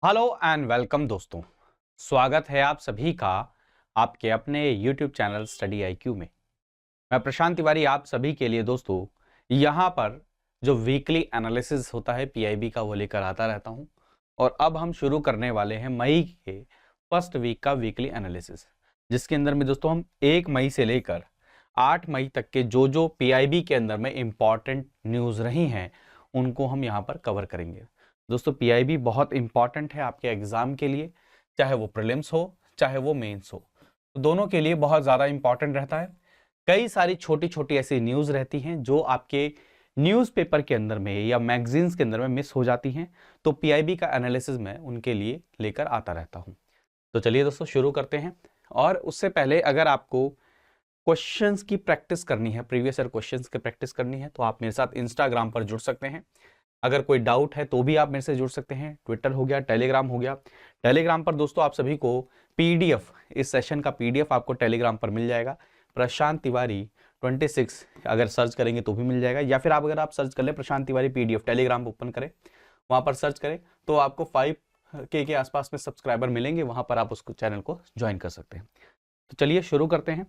Hello and welcome दोस्तों। स्वागत है आप सभी का आपके अपने YouTube चैनल स्टडी IQ में। मैं प्रशांत तिवारी आप सभी के लिए दोस्तों यहाँ पर जो वीकली एनालिसिस होता है PIB का वो लेकर आता रहता हूँ। और अब हम शुरू करने वाले हैं मई के फर्स्ट वीक का वीकली एनालिसिस, जिसके अंदर में दोस्तों हम 1 मई से लेकर 8 मई तक के जो PIB के अंदर में इम्पॉर्टेंट न्यूज़ रही हैं उनको हम यहाँ पर कवर करेंगे। दोस्तों PIB बहुत इंपॉर्टेंट है आपके एग्जाम के लिए, चाहे वो प्रीलिम्स हो चाहे वो मेंस हो, तो दोनों के लिए बहुत ज़्यादा इंपॉर्टेंट रहता है। कई सारी छोटी छोटी ऐसी न्यूज़ रहती हैं जो आपके न्यूज़पेपर के अंदर में या मैगजीन्स के अंदर में मिस हो जाती हैं, तो PIB का एनालिसिस मैं उनके लिए लेकर आता रहता हूँ। तो चलिए दोस्तों शुरू करते हैं। और उससे पहले अगर आपको क्वेश्चंस की प्रैक्टिस करनी है, प्रीवियस ईयर क्वेश्चंस की प्रैक्टिस करनी है, तो आप मेरे साथ इंस्टाग्राम पर जुड़ सकते हैं। अगर कोई डाउट है तो भी आप मेरे से जुड़ सकते हैं। ट्विटर हो गया, टेलीग्राम हो गया। टेलीग्राम पर दोस्तों आप सभी को PDF, इस सेशन का PDF आपको टेलीग्राम पर मिल जाएगा। प्रशांत तिवारी 26 अगर सर्च करेंगे तो भी मिल जाएगा, या फिर अगर आप सर्च कर ले प्रशांत तिवारी PDF, टेलीग्राम ओपन करें, वहां पर सर्च करें तो आपको 5K के आसपास में सब्सक्राइबर मिलेंगे, वहां पर आप उसको चैनल को ज्वाइन कर सकते हैं। तो चलिए शुरू करते हैं।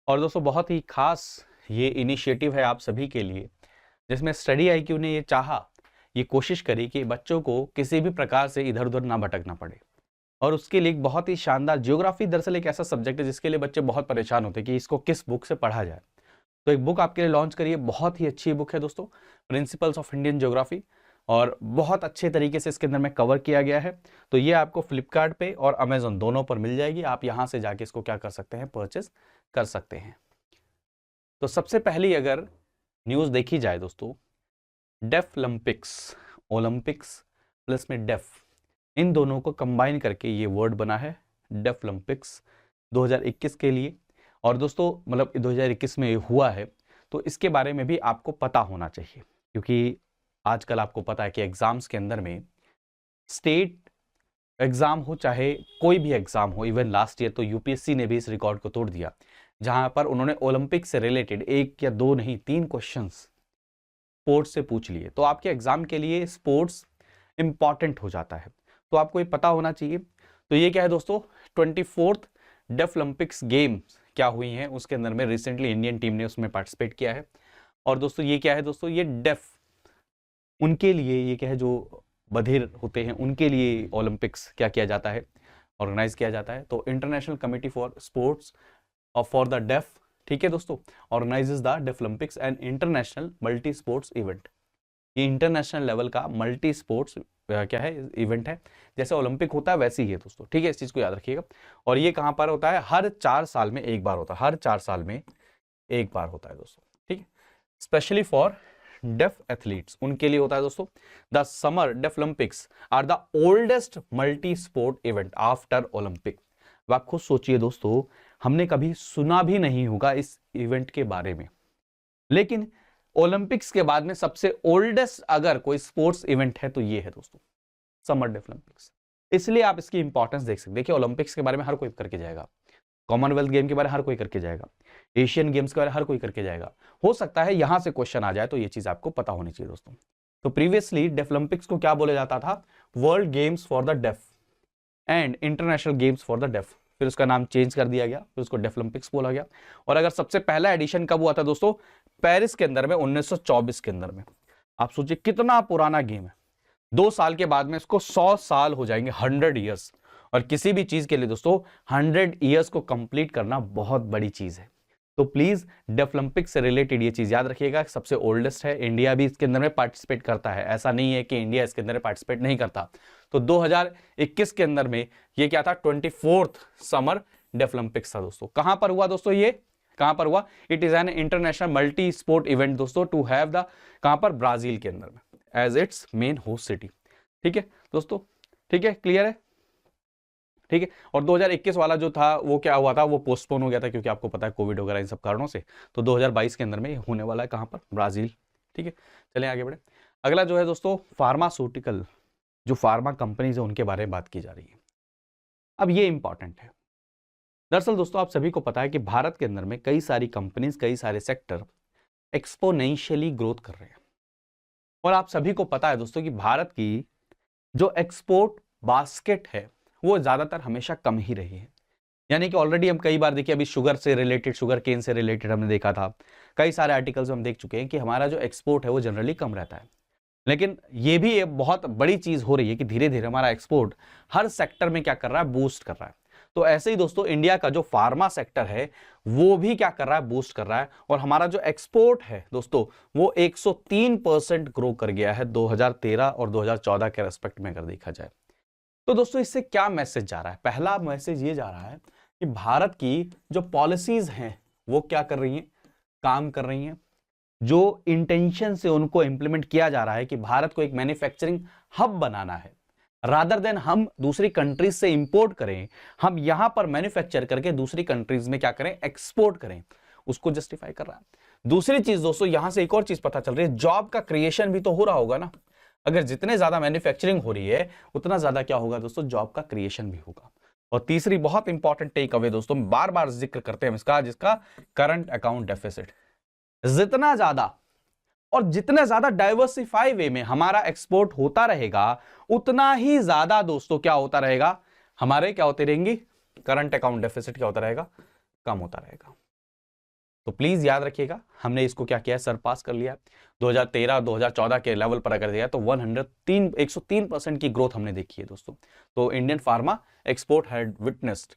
और दोस्तों बहुत ही खास ये इनिशिएटिव है आप सभी के लिए, जिसमें स्टडी IQ ने ये कोशिश करी कि बच्चों को किसी भी प्रकार से इधर उधर ना भटकना पड़े। और उसके लिए एक बहुत ही शानदार, ज्योग्राफी दरअसल एक ऐसा सब्जेक्ट है जिसके लिए बच्चे बहुत परेशान होते हैं कि इसको किस बुक से पढ़ा जाए। तो एक बुक आपके लिए लॉन्च करिए, बहुत ही अच्छी बुक है दोस्तों, प्रिंसिपल्स ऑफ इंडियन ज्योग्राफी, और बहुत अच्छे तरीके से इसके अंदर में कवर किया गया है। तो ये आपको फ्लिपकार्ट पे और अमेजोन दोनों पर मिल जाएगी। आप यहाँ से जाके इसको क्या कर सकते हैं, परचेज कर सकते हैं। तो सबसे पहली अगर न्यूज़ देखी जाए दोस्तों, डेफलंपिक्स, ओलंपिक्स प्लस में डेफ, इन दोनों को कंबाइन करके ये वर्ड बना है डेफलंपिक्स 2021 के लिए। और दोस्तों मतलब 2021 में ये हुआ है, तो इसके बारे में भी आपको पता होना चाहिए, क्योंकि आजकल आपको पता है कि एग्जाम्स के अंदर में स्टेट एग्जाम हो चाहे कोई भी एग्जाम हो, इवन लास्ट ईयर तो UPSC ने भी इस रिकॉर्ड को तोड़ दिया, जहां पर उन्होंने ओलंपिक से रिलेटेड 1 या 2 नहीं 3 क्वेश्चंस स्पोर्ट्स से पूछ लिए। तो आपके एग्जाम के लिए स्पोर्ट्स इंपॉर्टेंट हो जाता है, तो आपको ये पता होना चाहिए। तो ये क्या है दोस्तों, 24th डेफलंपिक्स गेम्स क्या हुई हैं, उसके अंदर में रिसेंटली इंडियन टीम ने उसमें पार्टिसिपेट किया है। और दोस्तों ये क्या है दोस्तों, ये डेफ उनके लिए, ये क्या है जो बधिर होते हैं उनके लिए ओलंपिक्स क्या किया जाता है, ऑर्गेनाइज किया जाता है। तो इंटरनेशनल कमिटी फॉर स्पोर्ट्स और फॉर द डेफ, ठीक है दोस्तों, organises the Deaflympics and international multi sports event. ये इंटरनेशनल लेवल का मल्टी स्पोर्ट्स क्या है, इवेंट है। जैसे ओलंपिक होता है वैसे ही है दोस्तों, ठीक है, इस चीज को याद रखिएगा। और ये कहां पर होता है, हर 4 साल में एक बार होता है, हर 4 साल में एक बार होता है दोस्तों, ठीक है। स्पेशली फॉर डेफ एथलीट्स, उनके लिए होता है दोस्तों। The summer Deaflympics are the oldest multi sport event after Olympic. आप खुद सोचिए दोस्तों, हमने कभी सुना भी नहीं होगा इस इवेंट के बारे में, लेकिन ओलंपिक्स के बाद में सबसे ओल्डेस्ट अगर कोई स्पोर्ट्स इवेंट है तो ये है दोस्तों, समर डेफलंपिक्स। इसलिए आप इसकी इंपॉर्टेंस देख सकते हैं। देखिए ओलंपिक्स के बारे में हर कोई करके जाएगा, कॉमनवेल्थ गेम के बारे में हर कोई करके जाएगा, एशियन गेम्स के बारे में हर कोई करके जाएगा। हो सकता है यहां से क्वेश्चन आ जाए, तो ये चीज आपको पता होनी चाहिए दोस्तों। तो प्रीवियसली डेफलंपिक्स को क्या बोला जाता था, world games for the deaf and international games for the deaf. फिर उसका नाम चेंज कर दिया गया, फिर उसको डेफलंपिक्स बोला गया। और अगर सबसे पहला एडिशन कब हुआ था दोस्तों, पेरिस के अंदर में 1924 के अंदर में। आप सोचिए कितना पुराना गेम है। 2 साल के बाद में इसको 100 साल हो जाएंगे, 100 ईयर्स। और किसी भी चीज के लिए दोस्तों 100 ईयर्स को कंप्लीट करना बहुत बड़ी चीज है। तो प्लीज डेफलंपिक्स से रिलेटेड ये चीज याद रखिएगा, सबसे ओल्डेस्ट है। इंडिया भी इसके अंदर में पार्टिसिपेट करता है, ऐसा नहीं है कि इंडिया इसके अंदर पार्टिसिपेट नहीं करता। तो 2021 के अंदर में ये क्या था, 24th समर डेफलंपिक्स था दोस्तों। कहां पर हुआ दोस्तों, ये कहां पर हुआ, it is an international multi sport event दोस्तों, टू हैव द, कहां पर, ब्राजील के अंदर में as its main host city. ठीक है दोस्तों, ठीक है, क्लियर है, ठीक है। और 2021 वाला जो था वो क्या हुआ था, वो पोस्टपोन हो गया था, क्योंकि आपको पता है कोविड वगैरह इन सब कारणों से। तो 2022 के अंदर में होने वाला है, कहां पर, ब्राजील, ठीक है। चलिए आगे बढ़े। अगला जो है दोस्तों, फार्मास्यूटिकल, जो फार्मा कंपनीज है उनके बारे में बात की जा रही है। अब ये इंपॉर्टेंट है। दरअसल दोस्तों आप सभी को पता है कि भारत के अंदर में कई सारी कंपनीज, कई सारे सेक्टर एक्सपोनेंशियली ग्रोथ कर रहे हैं। और आप सभी को पता है दोस्तों कि भारत की जो एक्सपोर्ट बास्केट है वो ज्यादातर हमेशा कम ही रही है। यानी कि ऑलरेडी हम कई बार देखिए, अभी शुगर से रिलेटेड, शुगर केन से रिलेटेड हमने देखा था, कई सारे आर्टिकल्स हम देख चुके हैं कि हमारा जो एक्सपोर्ट है वो जनरली कम रहता है। लेकिन ये भी एक बहुत बड़ी चीज हो रही है कि धीरे धीरे हमारा एक्सपोर्ट हर सेक्टर में क्या कर रहा है, बूस्ट कर रहा है। तो ऐसे ही दोस्तों इंडिया का जो फार्मा सेक्टर है वो भी क्या कर रहा है, बूस्ट कर रहा है। और हमारा जो एक्सपोर्ट है दोस्तों वो 103% ग्रो कर गया है 2013 और 2014 के रेस्पेक्ट में अगर देखा जाए। तो दोस्तों इससे क्या मैसेज जा रहा है? पहला मैसेज ये जा रहा है कि भारत की जो पॉलिसीज हैं वो क्या कर रही हैं, काम कर रही हैं। जो इंटेंशन से उनको इंप्लीमेंट किया जा रहा है कि भारत को एक मैन्युफैक्चरिंग हब बनाना है, रादर देन हम दूसरी कंट्रीज से इंपोर्ट करें, हम यहां पर मैन्युफैक्चर करके दूसरी कंट्रीज में क्या करें, एक्सपोर्ट करें, उसको जस्टिफाई कर रहा है। दूसरी चीज दोस्तों यहां से एक और चीज पता चल रही है, जॉब का क्रिएशन भी तो हो रहा होगा ना। अगर जितने ज्यादा मैन्युफैक्चरिंग हो रही है उतना ज्यादा क्या होगा दोस्तों, जॉब का क्रिएशन भी होगा। और तीसरी बहुत इंपॉर्टेंट टेक अवे दोस्तों, बार बार जिक्र करते हैं इसका, जिसका करंट अकाउंट डेफिसिट। जितना ज्यादा और जितने ज्यादा डाइवर्सिफाई वे में हमारा एक्सपोर्ट होता रहेगा उतना ही ज्यादा दोस्तों क्या होता रहेगा, हमारे क्या होते रहेंगे, करंट अकाउंट डेफिसिट क्या होता रहेगा, कम होता रहेगा। तो प्लीज याद रखिएगा, हमने इसको क्या किया है, सरपास कर लिया। 2013-2014 के लेवल पर अगर दिया तो 103% की ग्रोथ हमने देखी है दोस्तों। तो Indian pharma export had witnessed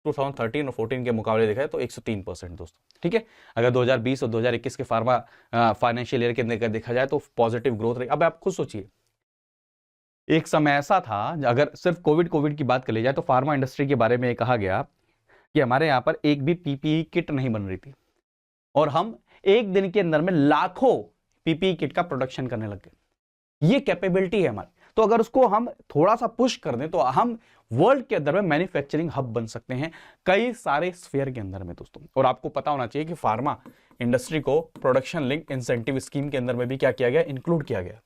2013 और 14 के मुकाबले देखा है तो 103% दोस्तों, ठीक है। अगर 2020 और 2021 के फार्मा फाइनेंशियल ईयर के अंदर देखा जाए तो पॉजिटिव ग्रोथ रही। अब आप खुद सोचिए, एक समय ऐसा था, अगर सिर्फ कोविड की बात कर ली जाए तो फार्मा इंडस्ट्री के बारे में कहा गया कि हमारे यहाँ पर एक भी पीपीई किट नहीं बन रही थी और हम एक दिन के अंदर में लाखों पीपीई किट का प्रोडक्शन करने लग गए। ये कैपेबिलिटी है हमारी। तो अगर उसको हम थोड़ा सा पुश कर दें तो हम वर्ल्ड के अंदर में मैन्युफैक्चरिंग हब बन सकते हैं कई सारे स्फीयर के अंदर में दोस्तों। और आपको पता होना चाहिए कि फार्मा इंडस्ट्री को प्रोडक्शन लिंक इंसेंटिव स्कीम के अंदर में भी क्या किया गया, इंक्लूड किया गया।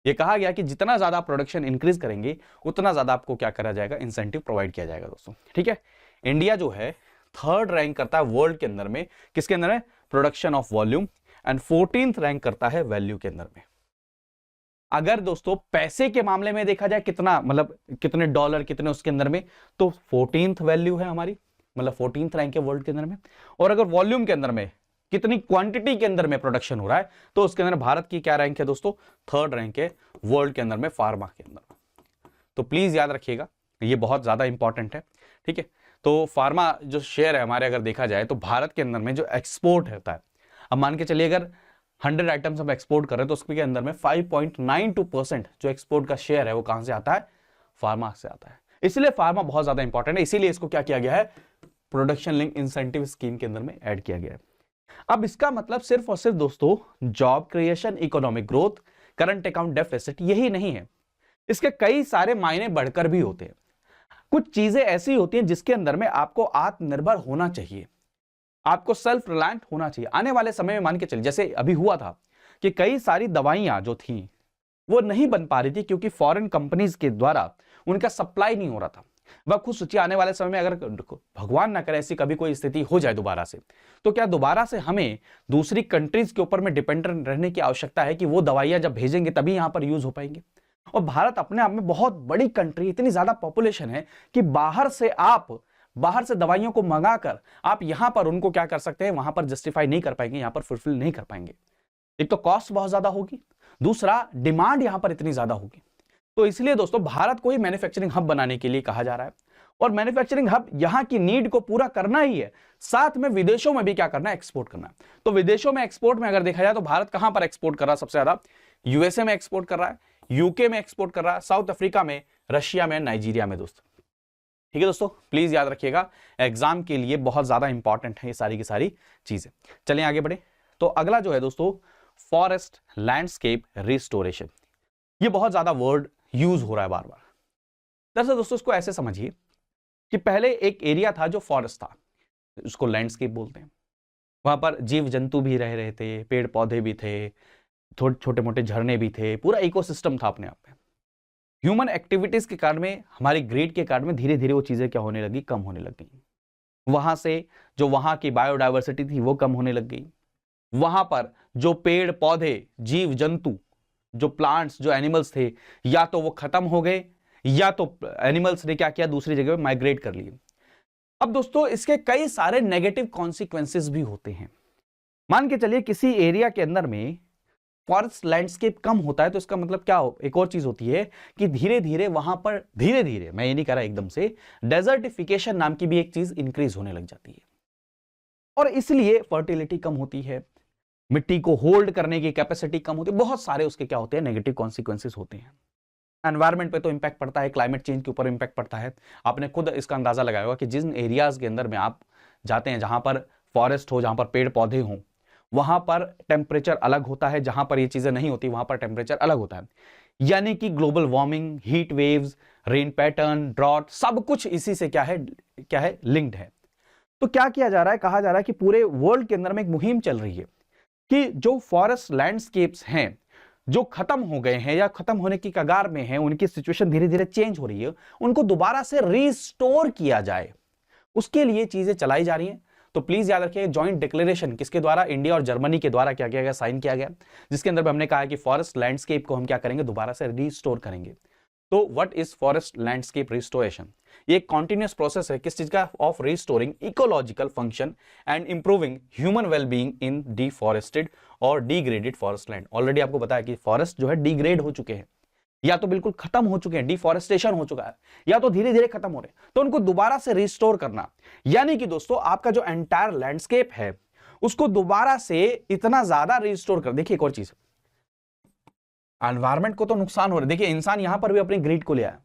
ये कहा गया कि जितना ज्यादा प्रोडक्शन इंक्रीज करेंगे उतना ज्यादा आपको क्या करा जाएगा, इंसेंटिव प्रोवाइड किया जाएगा दोस्तों, ठीक है। इंडिया जो है 3rd रैंक करता है वर्ल्ड के अंदर में, किसके अंदर है, production of volume, and 14th rank करता है वैल्यू के अंदर में। अगर दोस्तों पैसे के मामले में देखा जाए कितना, मतलब कितने डॉलर कितने उसके अंदर में, तो 14th वैल्यू है हमारी, मतलब 14th रैंक है वर्ल्ड के अंदर में। और अगर वॉल्यूम के अंदर में कितनी क्वांटिटी के अंदर में प्रोडक्शन हो रहा है तो उसके अंदर भारत की क्या रैंक है दोस्तों, 3rd रैंक है वर्ल्ड के अंदर में फार्मा के अंदर। तो प्लीज याद रखिएगा ये बहुत ज्यादा इंपॉर्टेंट है, ठीक है। तो फार्मा जो शेयर है हमारे अगर देखा जाए तो भारत के अंदर में जो एक्सपोर्ट होता है, अब मान के चलिए अगर 100 आइटम्स हम एक्सपोर्ट कर रहे हैं तो उसके अंदर में 5.92% जो एक्सपोर्ट का शेयर है वो कहां से आता है, फार्मा से आता है। इसलिए फार्मा बहुत ज्यादा इंपॉर्टेंट है, इसीलिए इसको क्या किया गया है, प्रोडक्शन लिंक इंसेंटिव स्कीम के अंदर में ऐड किया गया है। अब इसका मतलब सिर्फ और सिर्फ दोस्तों job creation, economic growth, current account deficit यही नहीं है, इसके कई सारे मायने बढ़कर भी होते हैं। कुछ चीजें ऐसी होती हैं जिसके अंदर में आपको आत्मनिर्भर होना चाहिए, आपको सेल्फ रिलायंट होना चाहिए। आने वाले समय में मान के चलिए जैसे अभी हुआ था कि कई सारी दवाइयां जो थी वो नहीं बन पा रही थी क्योंकि फॉरेन कंपनीज के द्वारा उनका सप्लाई नहीं हो रहा था। वह खुद सोचिए आने वाले समय में अगर भगवान ना करे ऐसी कभी कोई स्थिति हो जाए दोबारा से, तो क्या दोबारा से हमें दूसरी कंट्रीज के ऊपर में डिपेंडेंट रहने की आवश्यकता है कि वो दवाइयां जब भेजेंगे तभी यहां पर यूज हो पाएंगे। और भारत अपने आप में बहुत बड़ी कंट्री, इतनी ज्यादा पॉपुलेशन है कि बाहर से दवाइयों को मंगाकर आप यहां पर उनको क्या कर सकते हैं, वहां पर जस्टिफाई नहीं कर पाएंगे, यहां पर फुलफिल नहीं कर पाएंगे। एक तो कॉस्ट बहुत ज्यादा होगी, दूसरा डिमांड यहां पर इतनी ज्यादा होगी। तो इसलिए दोस्तों भारत को ही मैन्युफैक्चरिंग हब बनाने के लिए कहा जा रहा है और मैन्युफैक्चरिंग हब यहां की नीड को पूरा करना ही है, साथ में विदेशों में भी क्या करना है, एक्सपोर्ट करना है। तो विदेशों में एक्सपोर्ट में अगर देखा जाए तो भारत कहां पर एक्सपोर्ट कर रहा है सबसे ज्यादा, यूएसए में एक्सपोर्ट कर रहा है, यूके में एक्सपोर्ट कर रहा है, साउथ अफ्रीका में, रशिया में, नाइजीरिया में दोस्तों, ठीक है दोस्तों। प्लीज याद रखिएगा एग्जाम के लिए बहुत ज्यादा इंपॉर्टेंट है ये सारी की सारी चीजें। चलिए आगे बढ़े। तो अगला जो है दोस्तों फॉरेस्ट लैंडस्केप रिस्टोरेशन, ये बहुत ज्यादा वर्ड यूज हो रहा है बार बार। दरअसल दोस्तों इसको ऐसे समझिए कि पहले एक एरिया था जो फॉरेस्ट था, उसको लैंडस्केप बोलते हैं। वहां पर जीव जंतु भी रह रहे थे, पेड़ पौधे भी थे, छोटे मोटे झरने भी थे, पूरा इकोसिस्टम था अपने आप में। ह्यूमन एक्टिविटीज के कारण में, हमारी ग्रीड के कारण में धीरे धीरे वो चीजें क्या होने लगी, कम होने लग गई। वहां से जो वहां की बायोडाइवर्सिटी थी वो कम होने लग गई। वहां पर जो पेड़ पौधे, जीव जंतु, जो प्लांट्स, जो एनिमल्स थे, या तो वो खत्म हो गए या तो एनिमल्स ने क्या किया, दूसरी जगह पे माइग्रेट कर लिए। अब दोस्तों इसके कई सारे नेगेटिव कॉन्सिक्वेंसेस भी होते हैं। मान के चलिए किसी एरिया के अंदर में फॉरेस्ट लैंडस्केप कम होता है तो इसका मतलब क्या हो, एक और चीज होती है कि धीरे धीरे वहां पर, धीरे धीरे, मैं ये नहीं कह रहा एकदम से, डेजर्टिफिकेशन नाम की भी एक चीज इंक्रीज होने लग जाती है और इसलिए फर्टिलिटी कम होती है, मिट्टी को होल्ड करने की कैपेसिटी कम होती है, बहुत सारे उसके क्या होते हैं, नेगेटिव कॉन्सिक्वेंसेस होते हैं। एनवायरमेंट पे तो इंपैक्ट पड़ता है, क्लाइमेट चेंज के ऊपर इंपैक्ट पड़ता है। आपने खुद इसका अंदाजा लगाया होगा कि जिन एरियाज के अंदर में आप जाते हैं, जहां पर फॉरेस्ट हो, जहां पर पेड़ पौधे हों, वहां पर टेम्परेचर अलग होता है, जहां पर ये चीजें नहीं होती वहां पर टेम्परेचर अलग होता है। यानी कि global warming, heat waves, rain pattern, drought, सब कुछ इसी से क्या है लिंक्ड है। तो क्या किया जा रहा है, कहा जा रहा है कि पूरे वर्ल्ड के अंदर में एक मुहिम चल रही है कि जो फॉरेस्ट लैंडस्केप्स हैं जो खत्म हो गए हैं या खत्म होने की कगार में हैं, उनकी सिचुएशन धीरे धीरे चेंज हो रही है, उनको दोबारा से रिस्टोर किया जाए, उसके लिए चीजें चलाई जा रही हैं। तो प्लीज याद रखिए, जॉइंट डिक्लेरेशन किसके द्वारा, इंडिया और जर्मनी के द्वारा क्या किया गया, साइन किया गया, जिसके अंदर हमने कहा कि फॉरेस्ट लैंडस्केप को हम क्या करेंगे, दोबारा से रिस्टोर करेंगे। तो what is forest landscape restoration? ये एक कॉन्टिन्यूअस प्रोसेस है, किस चीज का, of restoring ecological function and improving human wellbeing in deforested और डिग्रेडेड फॉरेस्ट लैंड। ऑलरेडी आपको बताया कि फॉरेस्ट जो है डिग्रेड हो चुके हैं, या तो बिल्कुल खत्म हो चुके हैं, डिफॉरेस्टेशन हो चुका है, या तो धीरे धीरे खत्म हो रहे हैं, तो उनको दोबारा से रिस्टोर करना। यानी कि दोस्तों आपका जो एंटायर लैंडस्केप है उसको दोबारा से इतना ज्यादा रिस्टोर कर। देखिए एक और चीज, एनवायरमेंट को तो नुकसान हो रहा है, देखिए इंसान यहां पर भी अपनी ग्रीड को ले आया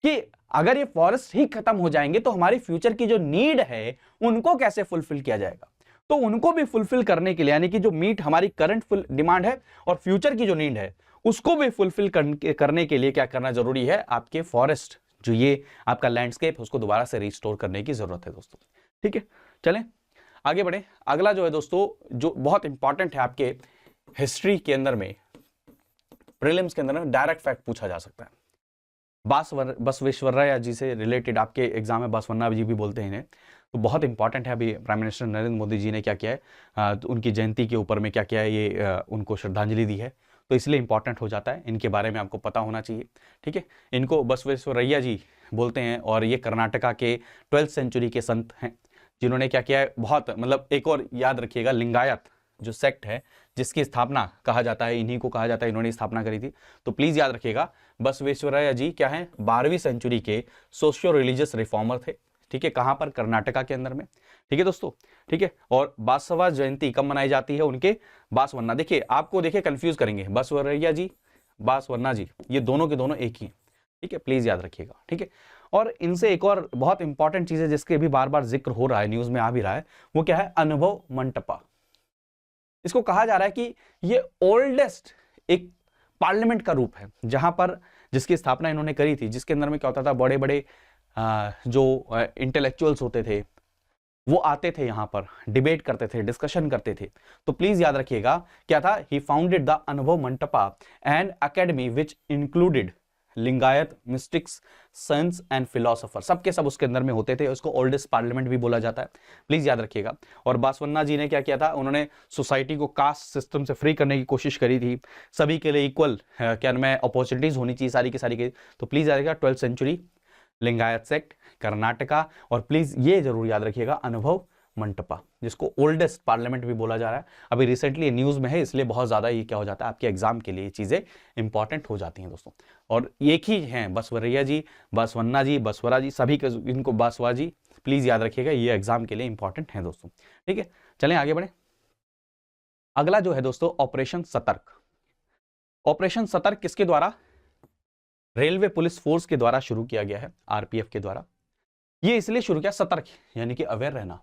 कि अगर ये फॉरेस्ट ही खत्म हो जाएंगे तो हमारी फ्यूचर की जो नीड है उनको कैसे फुलफिल किया जाएगा। तो उनको भी फुलफिल करने के लिए, यानी कि जो मीट हमारी करंट डिमांड है और फ्यूचर की जो नीड है उसको भी फुलफिल करने के लिए क्या करना जरूरी है, आपके फॉरेस्ट जो ये आपका लैंडस्केप है उसको दोबारा से रिस्टोर करने की जरूरत है दोस्तों। ठीक है, चलें आगे बढ़े। अगला जो है दोस्तों, जो बहुत इंपॉर्टेंट है आपके हिस्ट्री के अंदर में, प्रीलिम्स के अंदर में डायरेक्ट फैक्ट पूछा जा सकता है। बसवेश्वरैया जी से रिलेटेड आपके एग्जाम में बसवन्ना जी भी बोलते हैं इन्हें, तो बहुत इंपॉर्टेंट है। अभी प्राइम मिनिस्टर नरेंद्र मोदी जी ने क्या किया है, तो उनकी जयंती के ऊपर में क्या किया है, ये उनको श्रद्धांजलि दी है, तो इसलिए इंपॉर्टेंट हो जाता है, इनके बारे में आपको पता होना चाहिए। ठीक है, इनको बसवेश्वरैया जी बोलते हैं और ये कर्नाटका के 12th सेंचुरी के संत हैं, जिन्होंने क्या किया है, बहुत मतलब, एक और याद रखिएगा, लिंगायत जो सेक्ट है जिसकी स्थापना कहा जाता है, इन्हीं को कहा जाता है, इन्होंने स्थापना करी थी। तो प्लीज याद रखिएगा, बसवेश्वरैया जी क्या है, 12वीं सेंचुरी के सोशियो रिलीजियस रिफॉर्मर थे। ठीक है, कहां पर, कर्नाटका के अंदर में। ठीक है दोस्तों, ठीक है। और बासवा जयंती कब मनाई जाती है उनके, बासवन्ना, देखिए आपको देखिए कंफ्यूज करेंगे, बसवरैया जी, बासवन्ना जी, ये दोनों के दोनों एक ही। ठीक है, प्लीज याद रखिएगा। ठीक है, और इनसे एक और बहुत इंपॉर्टेंट चीज है जिसके भी बार बार जिक्र हो रहा है, न्यूज में आ भी रहा है, वो क्या है, अनुभव मंटपा। इसको कहा जा रहा है कि ये ओल्डेस्ट एक पार्लियामेंट का रूप है, जहां पर, जिसकी स्थापना इन्होंने करी थी, जिसके अंदर में क्या होता था, बड़े बड़े जो इंटेलेक्चुअल्स होते थे वो आते थे, यहां पर डिबेट करते थे, डिस्कशन करते थे। तो प्लीज याद रखिएगा, क्या था, ही founded the Anubhava Mantapa and academy which included Lingayat mystics, sons and philosopher, सबके सब उसके अंदर में होते थे। उसको ओल्डेस्ट पार्लियामेंट भी बोला जाता है, प्लीज याद रखिएगा। और बासवन्ना जी ने क्या किया था, उन्होंने सोसाइटी को कास्ट सिस्टम से फ्री करने की कोशिश करी थी, सभी के लिए इक्वल क्या मैं अपॉर्चुनिटीज होनी चाहिए सारी की सारी के। तो प्लीज याद रखिएगा, 12th century, Lingayat sect, Karnataka, और प्लीज ये जरूर याद रखिएगा, अनुभव मंटपा, जिसको ओल्डेस्ट पार्लियामेंट भी बोला जा रहा है। अभी रिसेंटली न्यूज में है, इसलिए बहुत ज्यादा ये क्या हो जाता है, आपके एग्जाम के लिए ये चीजें इंपॉर्टेंट हो जाती हैं दोस्तों। और एक ही हैं, बसवरैया जी, बसवन्ना जी, बसवरा जी, सभी के इनको बसवा जी, प्लीज याद रखिएगा, ये एग्जाम के लिए इंपॉर्टेंट है दोस्तों। ठीक है, चलें आगे बढ़े। अगला जो है दोस्तों, ऑपरेशन सतर्क। ऑपरेशन सतर्क किसके द्वारा, रेलवे पुलिस फोर्स के द्वारा शुरू किया गया है, आरपीएफ के द्वारा। ये इसलिए शुरू किया, सतर्क यानी कि अवेयर रहना,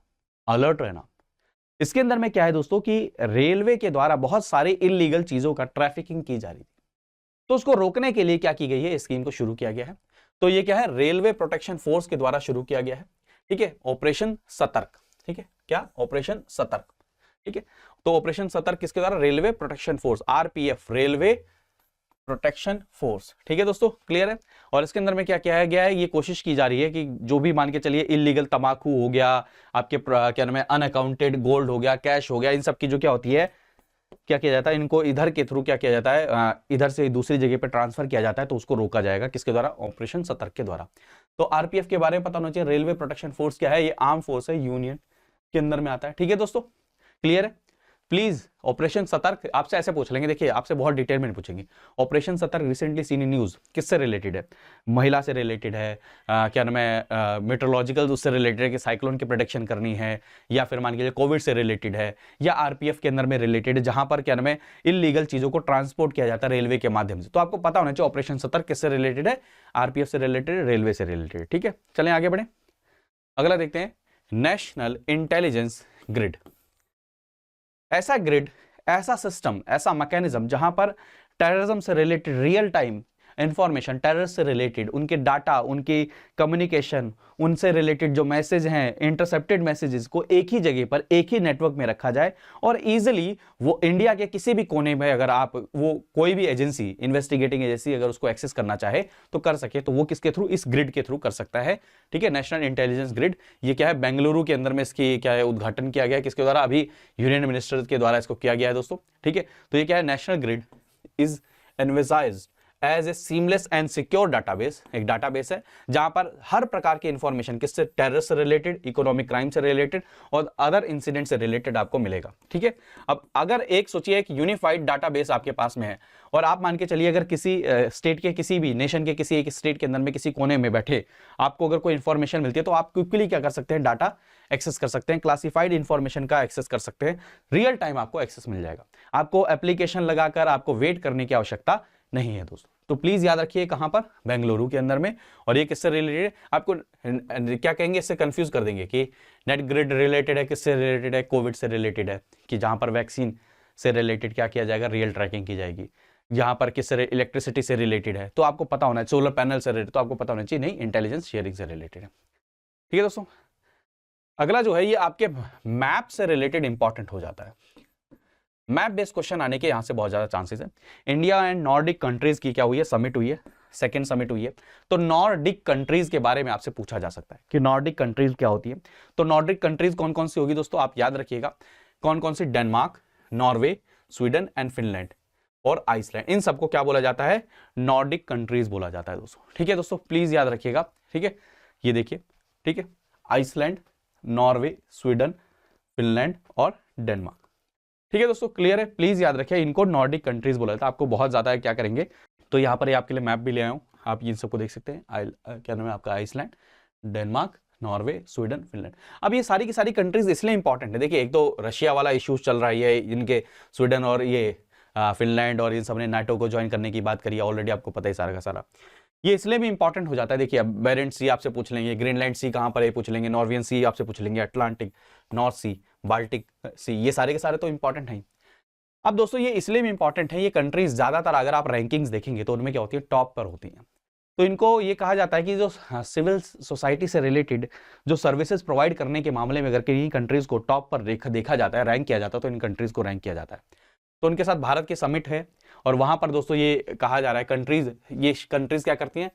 अलर्ट रहना। इसके अंदर में क्या है दोस्तों कि रेलवे के द्वारा बहुत सारे इलीगल चीजों का ट्रैफिकिंग की जा रही थी, तो उसको रोकने के लिए क्या की गई है, स्कीम को शुरू किया गया है। तो ये क्या है, रेलवे प्रोटेक्शन फोर्स के द्वारा शुरू किया गया है। ठीक है, ऑपरेशन सतर्क। ठीक है, क्या, ऑपरेशन सतर्क। ठीक है, तो ऑपरेशन सतर्क किसके द्वारा, railway protection force, RPF, railway protection force. ठीक है दोस्तों, क्लियर है। और इसके अंदर में क्या किया गया है, ये कोशिश की जा रही है कि जो भी मान के चलिए इलीगल तंबाकू हो गया, आपके क्या नाम है, अनअकाउंटेड गोल्ड हो गया, कैश हो गया, इन सब की जो क्या होती है, क्या किया जाता है, इनको इधर के थ्रू क्या किया जाता है, इधर से दूसरी जगह पे ट्रांसफर किया जाता है, तो उसको रोका जाएगा किसके द्वारा, ऑपरेशन सतर्क के द्वारा। तो आरपीएफ के बारे में पता होना चाहिए। रेलवे प्रोटेक्शन फोर्स क्या है, ये आर्म फोर्स है, यूनियन के अंदर में आता है। ठीक है दोस्तों, क्लियर है। प्लीज ऑपरेशन सतर्क आपसे ऐसे पूछ लेंगे, देखिए आपसे बहुत डिटेल में पूछेंगे। ऑपरेशन सतर्क रिसेंटली सीन इन न्यूज किससे रिलेटेड है, महिला से रिलेटेड है, क्या नाम है, मेट्रोलॉजिकल उससे रिलेटेड है कि साइक्लोन की प्रोडिक्शन करनी है, या फिर मान लीजिए कोविड से रिलेटेड है, या आरपीएफ के अंदर में रिलेटेड है जहां पर क्या नाम है इलीगल चीजों को ट्रांसपोर्ट किया जाता है रेलवे के माध्यम से। तो आपको पता होना चाहिए ऑपरेशन सतर्क किससे रिलेटेड है, आरपीएफ से रिलेटेड, रेलवे से रिलेटेड। ठीक है, चलें आगे बढ़े। अगला देखते हैं, नेशनल इंटेलिजेंस ग्रिड। ऐसा ग्रिड, ऐसा सिस्टम, ऐसा मैकेनिज्म जहां पर टेररिज्म से related real time information, terrorist से रिलेटेड उनके डाटा, उनकी कम्युनिकेशन, उनसे रिलेटेड जो मैसेज हैं, इंटरसेप्टेड मैसेजेस को एक ही जगह पर, एक ही नेटवर्क में रखा जाए और इजीली वो इंडिया के किसी भी कोने में अगर आप वो कोई भी एजेंसी, इन्वेस्टिगेटिंग एजेंसी अगर उसको एक्सेस करना चाहे तो कर सके, तो वो किसके थ्रू, इस ग्रिड के थ्रू कर सकता है। ठीक है, नेशनल इंटेलिजेंस ग्रिड, ये क्या है, बेंगलुरु के अंदर में इसकी क्या है उद्घाटन किया गया, किसके द्वारा, अभी यूनियन मिनिस्टर के द्वारा इसको किया गया है दोस्तों। ठीक है, तो ये क्या है, national grid is envisaged as a seamless and secure database, एक डाटाबेस है जहां पर हर प्रकार की इंफॉर्मेशन किससे, टेररिस्ट से रिलेटेड, इकोनॉमिक क्राइम से रिलेटेड और अदर इंसिडेंट से रिलेटेड आपको मिलेगा। ठीक है, अब अगर एक सोचिए एक यूनिफाइड डाटाबेस आपके पास में है और आप मान के चलिए अगर किसी स्टेट के, किसी भी नेशन के किसी एक स्टेट के अंदर में किसी कोने में बैठे आपको अगर कोई इंफॉर्मेशन मिलती है तो आप क्विकली क्या कर सकते हैं, डाटा एक्सेस कर सकते हैं, क्लासिफाइड इंफॉर्मेशन का एक्सेस कर सकते हैं, रियल टाइम आपको एक्सेस मिल जाएगा, आपको एप्लीकेशन लगाकर आपको वेट करने की आवश्यकता नहीं है दोस्तों। तो प्लीज याद रखिए कहां पर, बेंगलुरु के अंदर में। और ये किससे रिलेटेड है, आपको क्या कहेंगे, इससे कंफ्यूज कर देंगे कि नेट ग्रिड रिलेटेड है, किससे रिलेटेड है, कोविड से रिलेटेड है, कि जहां पर वैक्सीन से रिलेटेड क्या किया जाएगा, रियल ट्रैकिंग की जाएगी, जहां पर किससे, इलेक्ट्रिसिटी से रिलेटेड है तो आपको पता होना है, सोलर पैनल से रिलेटेड तो आपको पता होना चाहिए, नहीं इंटेलिजेंस शेयरिंग से रिलेटेड है। ठीक है दोस्तों, अगला जो है ये आपके मैप से रिलेटेड इंपॉर्टेंट हो जाता है। मैप बेस्ड क्वेश्चन आने के यहां से बहुत ज्यादा चांसेस है। इंडिया एंड नॉर्डिक कंट्रीज की क्या हुई है, समिट हुई है, सेकेंड समिट हुई है। तो नॉर्डिक कंट्रीज के बारे में आपसे पूछा जा सकता है कि नॉर्डिक कंट्रीज क्या होती है। तो नॉर्डिक कंट्रीज कौन कौन सी होगी दोस्तों, आप याद रखिएगा कौन कौन सी, Denmark, Norway, Sweden and Finland और आइसलैंड, इन सबको क्या बोला जाता है, नॉर्डिक कंट्रीज बोला जाता है दोस्तों। ठीक है दोस्तों, प्लीज याद रखिएगा। ठीक है, ये देखिए, ठीक है, आइसलैंड, नॉर्वे, स्वीडन, फिनलैंड और डेनमार्क। ठीक है दोस्तों, क्लियर है, प्लीज याद रखिए इनको नॉर्डिक कंट्रीज बोला जाता है। आपको बहुत ज्यादा क्या करेंगे, तो यहाँ पर आपके लिए मैप भी ले आया हूँ, आप इन सबको देख सकते हैं, क्या नाम है आपका, Iceland, Denmark, Norway, Sweden, Finland. अब ये सारी की सारी कंट्रीज इसलिए इंपॉर्टेंट है, देखिए एक तो रशिया वाला इश्यूज चल रहा है, इनके स्वीडन और ये फिनलैंड और इन सब ने नाटो को ज्वाइन करने की बात करी है, ऑलरेडी आपको पता है सारा का सारा। ये इसलिए भी इंपॉर्टेंट हो जाता है, देखिए अब बेरेंट सी आपसे पूछ लेंगे, ग्रीनलैंड सी कहाँ पर है पूछ लेंगे, नॉर्वियन सी आपसे पूछ लेंगे, अटलांटिक, नॉर्थ सी, बाल्टिक सी, ये सारे के सारे तो इंपॉर्टेंट हैं। अब दोस्तों ये इसलिए भी इंपॉर्टेंट है, ये कंट्रीज ज्यादातर अगर आप रैंकिंग्स देखेंगे तो उनमें क्या होती है, टॉप पर होती हैं। तो इनको ये कहा जाता है कि जो सिविल सोसाइटी से रिलेटेड जो सर्विसेज प्रोवाइड करने के मामले में अगर किन्हीं कंट्रीज को टॉप पर देखा जाता है, रैंक किया जाता है, तो इन कंट्रीज को रैंक किया जाता है। तो उनके साथ भारत के समिट है और वहां पर दोस्तों ये कहा जा रहा है कंट्रीज, ये कंट्रीज क्या करती हैं,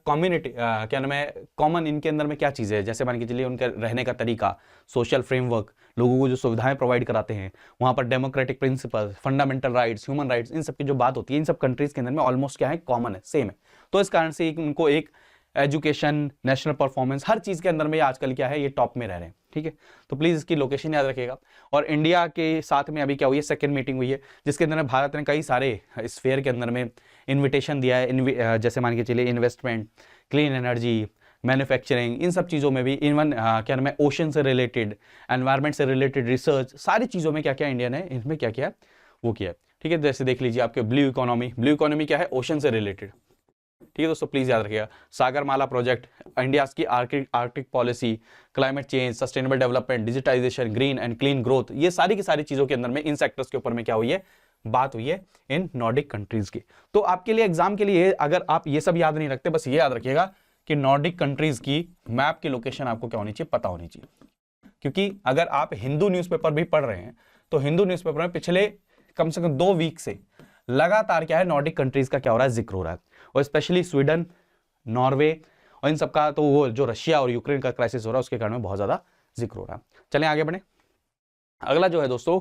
कम्युनिटी क्या नाम है, कॉमन इनके अंदर में क्या चीज़ें है, जैसे मान के चलिए उनका रहने का तरीका, सोशल फ्रेमवर्क, लोगों को जो सुविधाएं प्रोवाइड कराते हैं, वहाँ पर democratic principle, fundamental rights, human rights, इन सब की जो बात होती है इन सब कंट्रीज के अंदर में ऑलमोस्ट क्या है, कॉमन है, सेम है। तो इस कारण से उनको एक एजुकेशन, नेशनल परफॉर्मेंस, हर चीज़ के अंदर में आजकल क्या है, ये टॉप में रह रहे हैं। ठीक है, तो प्लीज़ इसकी लोकेशन याद रखिएगा। और इंडिया के साथ में अभी क्या हुई है, सेकेंड मीटिंग हुई है जिसके अंदर भारत ने कई सारे इस फेयर के अंदर में इन्विटेशन दिया है, जैसे मान के चलिए इन्वेस्टमेंट, क्लीन एनर्जी, मैन्युफैक्चरिंग, इन सब चीज़ों में भी, इवन क्या नाम है, ओशन से रिलेटेड, एनवायरमेंट से रिलेटेड रिसर्च, सारी चीज़ों में क्या क्या इंडिया ने इनमें क्या किया वो किया। ठीक है, जैसे देख लीजिए आपके ब्लू इकोनॉमी, ब्लू इकोनॉमी क्या है, ओशन से रिलेटेड। ठीक है दोस्तों, प्लीज याद रखिएगा, सागरमाला प्रोजेक्ट, इंडिया की Arctic policy, climate change, sustainable development, digitisation, green and clean growth, ये सारी की सारी चीजों के अंदर में इन सेक्टर्स के ऊपर में क्या हुई है, बात हुई है इन नॉर्डिक कंट्रीज की। तो आपके लिए एग्जाम के लिए अगर आप ये सब याद नहीं रखते, बस ये याद रखिएगा कि नॉर्डिक कंट्रीज की मैप की लोकेशन आपको क्या होनी चाहिए, पता होनी चाहिए। क्योंकि अगर आप हिंदू न्यूज़पेपर भी पढ़ रहे हैं तो हिंदू न्यूज़पेपर में पिछले कम से कम 2 वीक से लगातार क्या है, नॉर्डिक कंट्रीज का क्या हो रहा है, जिक्र हो रहा है, और स्पेशली स्वीडन, नॉर्वे और इन सबका, तो वो जो रशिया और यूक्रेन का क्राइसिस हो रहा है उसके कारण में बहुत ज्यादा जिक्र हो रहा है। चलें आगे बढ़े। अगला जो है दोस्तों,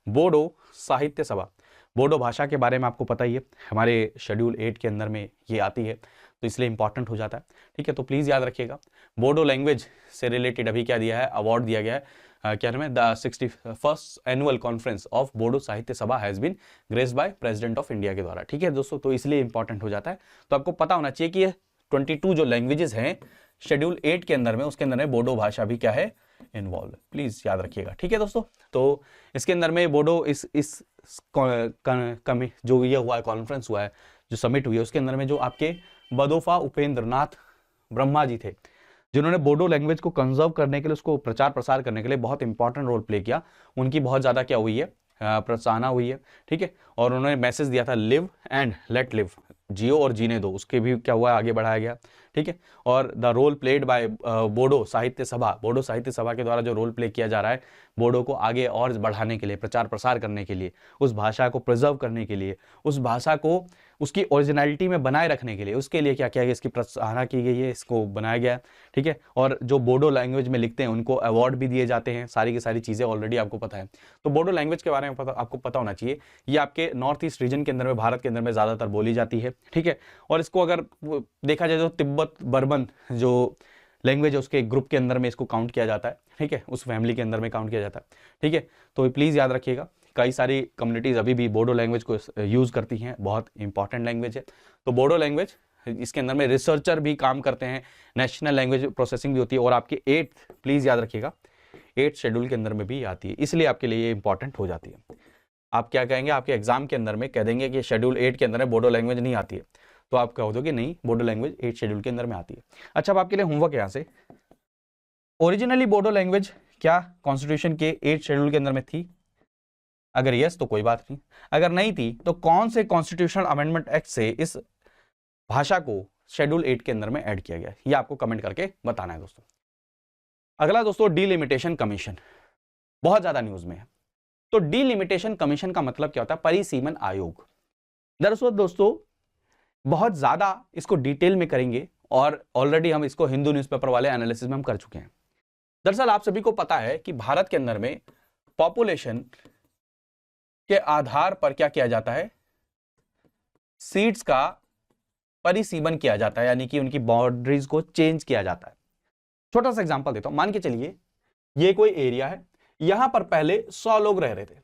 बोडो साहित्य सभा, बोडो भाषा के बारे में आपको पता ही है, हमारे शेड्यूल 8 के अंदर में ये आती है, तो इसलिए इंपॉर्टेंट हो जाता है। ठीक है, तो प्लीज़ याद रखिएगा। बोडो लैंग्वेज से रिलेटेड अभी क्या दिया है, अवार्ड दिया गया है, क्या नाम है, the 61st annual conference of Bodo Sahitya Sabha has been graced by president of India के द्वारा। ठीक है दोस्तों, तो इसलिए इंपॉर्टेंट हो जाता है। तो आपको पता होना चाहिए कि ये 22 जो लैंग्वेजेस हैं शेड्यूल 8 के अंदर में, उसके अंदर में बोडो भाषा भी क्या है, इन्वॉल्व, प्लीज याद रखिएगा। ठीक है दोस्तों, तो इसके अंदर में बोडो इस जो ये हुआ है, कॉन्फ्रेंस हुआ है, जो समिट हुई है, उसके अंदर में जो आपके बदोफा उपेंद्र नाथ ब्रह्मा जी थे, जिन्होंने बोडो लैंग्वेज को कंजर्व करने के लिए, उसको प्रचार प्रसार करने के लिए बहुत इंपॉर्टेंट रोल प्ले किया, उनकी बहुत ज़्यादा क्या हुई है, प्रोत्साहना हुई है। ठीक है, और उन्होंने मैसेज दिया था लिव एंड लेट लिव, जियो और जीने दो, उसके भी क्या हुआ, आगे बढ़ाया गया। ठीक है, और the role played by Bodo Sahitya Sabha, Bodo Sahitya सभा के द्वारा जो रोल प्ले किया जा रहा है बोडो को आगे और बढ़ाने के लिए, प्रचार प्रसार करने के लिए, उस भाषा को प्रिजर्व करने के लिए, उस भाषा को उसकी ओरिजिनलिटी में बनाए रखने के लिए, उसके लिए क्या किया गया, इसकी प्रोत्साहना की गई है, इसको बनाया गया। ठीक है, और जो बोडो लैंग्वेज में लिखते हैं उनको अवार्ड भी दिए जाते हैं, सारी की सारी चीज़ें ऑलरेडी आपको पता है। तो बोडो लैंग्वेज के बारे में आपको पता होना चाहिए, ये आपके नॉर्थ ईस्ट रीजन के अंदर में, भारत के अंदर में ज़्यादातर बोली जाती है। ठीक है, और इसको अगर देखा जाए तो तिब्बत बर्मन जो लैंग्वेज है उसके ग्रुप के अंदर में इसको काउंट किया जाता है। ठीक है, उस फैमिली के अंदर में काउंट किया जाता है। ठीक है, तो प्लीज़ याद रखिएगा, कई सारी कम्युनिटीज़ अभी भी बोडो लैंग्वेज को यूज़ करती हैं, बहुत इंपॉर्टेंट लैंग्वेज है। तो बोडो लैंग्वेज, इसके अंदर में रिसर्चर भी काम करते हैं, नेशनल लैंग्वेज प्रोसेसिंग भी होती है, और आपकी 8th, प्लीज़ याद रखिएगा, 8th शेड्यूल के अंदर में भी आती है, इसलिए आपके लिए ये इंपॉर्टेंट हो जाती है। आप क्या कहेंगे, आपके एग्जाम के अंदर में कह देंगे कि शेड्यूल 8 के अंदर में बोडो लैंग्वेज नहीं आती है, तो आप कह दो कि नहीं, बोडो लैंग्वेज 8 शेड्यूल के अंदर में आती है। अच्छा, अब आपके लिए होमवर्क यहाँ से, ओरिजिनली बोडो लैंग्वेज क्या कॉन्स्टिट्यूशन के 8 शेड्यूल के अंदर में थी? अगर यस तो कोई बात नहीं, अगर नहीं थी तो कौन से कॉन्स्टिट्यूशनल अमेंडमेंट एक्ट से इस भाषा को शेड्यूल 8 के अंदर में ऐड किया गया, ये आपको कमेंट करके बताना है दोस्तों। अगला दोस्तों, डीलिमिटेशन कमीशन, बहुत ज्यादा न्यूज में है। तो डीलिमिटेशन कमीशन का मतलब क्या होता है, परिसीमन आयोग। दरअसल दोस्तों बहुत ज्यादा इसको डिटेल में करेंगे, और ऑलरेडी हम इसको हिंदू न्यूज़पेपर वाले एनालिसिस में हम कर चुके हैं। दरअसल आप सभी को पता है कि भारत के अंदर में पॉपुलेशन के आधार पर क्या किया जाता है, सीट्स का परिसीमन किया जाता है, यानी कि उनकी बाउंड्रीज को चेंज किया जाता है। छोटा सा एग्जांपल देता हूं, मान के चलिए ये कोई एरिया है, यहां पर पहले 100 लोग रह रहे थे।